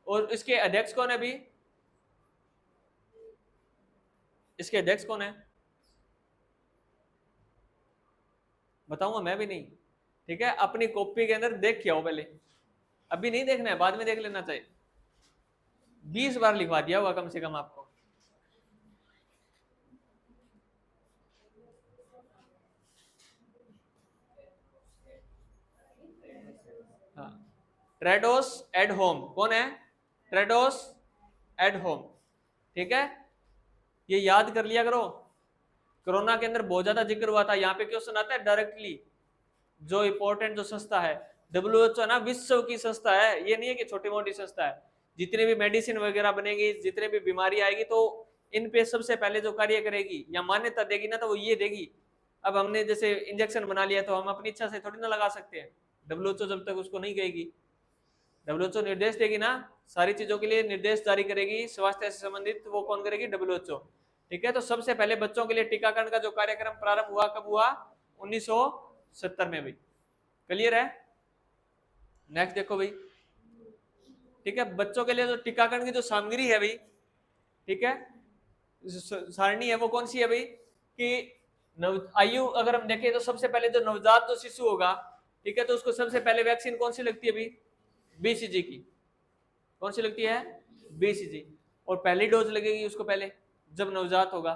और इसके अध्यक्ष कौन है अभी, इसके अध्यक्ष कौन है, बताऊंगा मैं भी नहीं, ठीक है। अपनी कॉपी के अंदर देख के आओ पहले, अभी नहीं देखना है, बाद में देख लेना चाहिए। 20 बार लिखवा दिया होगा कम से कम आपको। हाँ, ट्रेडोस एडहोम कौन है, ट्रेडोस एडहोम, ठीक है, ये याद कर लिया करो। कोरोना के अंदर बहुत ज्यादा जिक्र हुआ था, यहाँ पे क्वेश्चन आता है डायरेक्टली। जो इंपॉर्टेंट जो संस्था है डब्ल्यूएचओ ना, विश्व की संस्था है, ये नहीं है कि छोटी मोटी संस्था है। जितने भी मेडिसिन वगैरह बनेगी, जितने भी बीमारी आएगी तो इन पे सबसे पहले जो कार्य करेगी या मान्यता देगी ना, तो वो ये देगी। अब हमने जैसे इंजेक्शन बना लिया तो हम अपनी इच्छा से थोड़ी ना लगा सकते हैं, डब्ल्यूएचओ जब तक उसको नहीं कहेगी। डब्ल्यूएचओ निर्देश देगी ना, सारी चीजों के लिए निर्देश जारी करेगी, स्वास्थ्य से संबंधित वो कौन करेगी, डब्ल्यूएचओ, ठीक है। तो सबसे पहले बच्चों के लिए टीकाकरण का जो कार्यक्रम प्रारंभ हुआ कब हुआ, 1970 में भी। क्लियर है? नेक्स्ट देखो भाई, ठीक है, बच्चों के लिए जो टीकाकरण की जो सामग्री है भाई, ठीक है, सारणी है वो कौन सी है भाई, कि आयु अगर हम देखें तो सबसे पहले जो नवजात जो शिशु होगा, ठीक है, तो उसको सबसे पहले वैक्सीन कौन सी लगती है भाई, बीसीजी की। कौन सी लगती है, बीसीजी। और पहली डोज लगेगी उसको पहले जब नवजात होगा।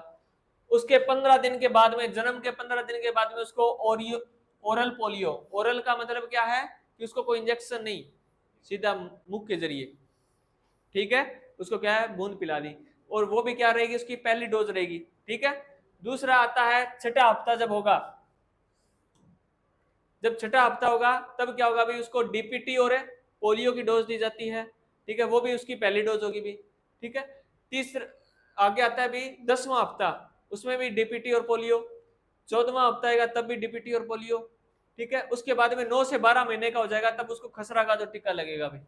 उसके 15 दिन के बाद में, जन्म के 15 दिन के बाद में उसको ओरल पोलियो, ओरल का मतलब क्या है कि उसको कोई इंजेक्शन नहीं, सीधा मुख के जरिए, ठीक है, उसको क्या है बूंद पिला दी, और वो भी क्या रहेगी, उसकी पहली डोज रहेगी, ठीक है। दूसरा आता है छठा हफ्ता जब होगा, जब छठा हफ्ता होगा तब क्या होगा भाई, उसको डीपीटी और पोलियो की डोज दी जाती है, ठीक है, वो भी उसकी पहली डोज होगी भी, ठीक है। तीसरा आगे आता है भी 10वां हफ्ता, उसमें भी डीपीटी और पोलियो। 14वां हफ्ता आएगा तब भी डीपीटी और पोलियो, ठीक है। उसके बाद में 9 से 12 महीने का हो जाएगा तब उसको खसरा का जो टीका लगेगा भाई,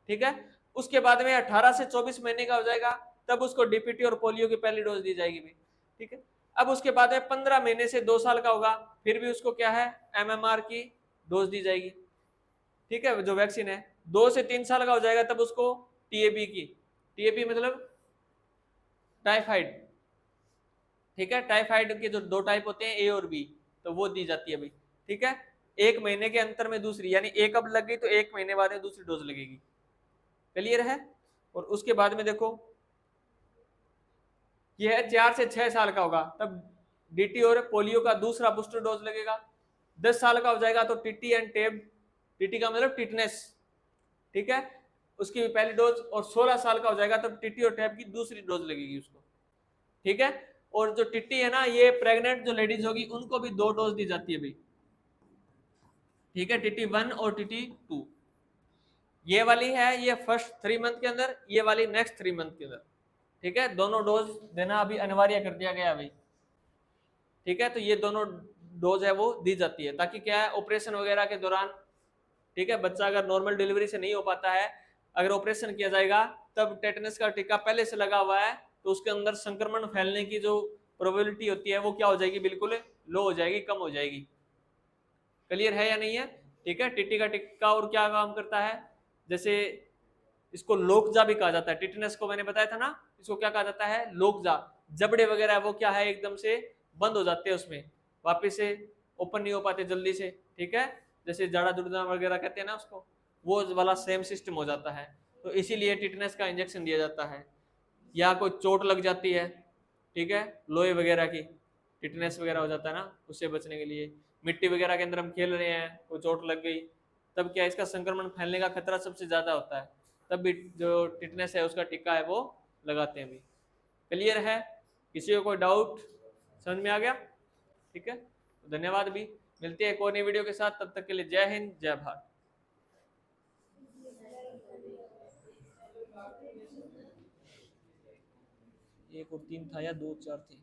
ठीक है। उसके बाद में 18 से 24 महीने का हो जाएगा तब उसको डीपीटी और पोलियो की पहली डोज दी जाएगी भाई, ठीक है। अब उसके बाद में 15 महीने से 2 साल का होगा फिर भी उसको क्या है, एमएमआर की डोज दी जाएगी, ठीक है, जो वैक्सीन है। 2 से 3 साल का हो जाएगा तब उसको टीएबी की, टीएबी मतलब टाइफाइड, ठीक है, टाइफाइड के जो 2 टाइप होते हैं, ए और बी, तो वो दी जाती है भाई, ठीक है। 1 महीने के अंतर में दूसरी, यानी एक अब लग गई तो 1 महीने बाद में दूसरी डोज लगेगी। क्लियर है? और उसके बाद में देखो यह है 4 से 6 साल का होगा तब डीटी और पोलियो का दूसरा बूस्टर डोज लगेगा। 10 साल का हो जाएगा तो टीटी एंड टेब, टीटी का मतलब टिटनेस, ठीक है, उसकी भी पहली डोज। और 16 साल का हो जाएगा तब टीटी और टेब की दूसरी डोज लगेगी उसको, ठीक है। और जो टीटी है ना, ये प्रेग्नेंट जो लेडीज होगी उनको भी 2 डोज दी जाती है भाई, ठीक है, टीटी 1 और टीटी 2। ये वाली है ये फर्स्ट 3 मंथ के अंदर, ये वाली नेक्स्ट 3 मंथ के अंदर, ठीक है। दोनों डोज देना अभी अनिवार्य कर दिया गया भाई, ठीक है। तो ये दोनों डोज है वो दी जाती है ताकि क्या है, ऑपरेशन वगैरह के दौरान, ठीक है, बच्चा अगर नॉर्मल डिलीवरी से नहीं हो पाता है, अगर ऑपरेशन किया जाएगा तब टेटनस का टीका पहले से लगा हुआ है तो उसके अंदर संक्रमण फैलने की जो प्रोबेबिलिटी होती है वो क्या हो जाएगी, बिल्कुल लो हो जाएगी, कम हो जाएगी। क्लियर है या नहीं है? ठीक है। टीटी का टीका और क्या काम करता है, जैसे इसको लोकजा भी कहा जाता है, टिटनेस को मैंने बताया था ना, इसको क्या कहा जाता है, लोकजा। जबड़े वगैरह वो क्या है एकदम से बंद हो जाते हैं, उसमें वापिस से ओपन नहीं हो पाते जल्दी से, ठीक है, जैसे जाड़ा जुड़ना वगैरह कहते हैं ना उसको, वो वाला सेम सिस्टम हो जाता है। तो इसीलिए टिटनेस का इंजेक्शन दिया जाता है। या कोई चोट लग जाती है, ठीक है, लोहे वगैरह की, टिटनेस वगैरह हो जाता है ना, उससे बचने के लिए। मिट्टी वगैरह के अंदर हम खेल रहे हैं, कोई चोट लग गई, तब क्या इसका संक्रमण फैलने का खतरा सबसे ज़्यादा होता है, तब भी जो टिटनेस है उसका टीका है वो लगाते हैं भी। क्लियर है? किसी को कोई डाउट? समझ में आ गया? ठीक है, धन्यवाद भी। मिलते हैं एक और नई वीडियो के साथ, तब तक के लिए जय हिंद जय भारत। एक और 3 था या 2 4 थे?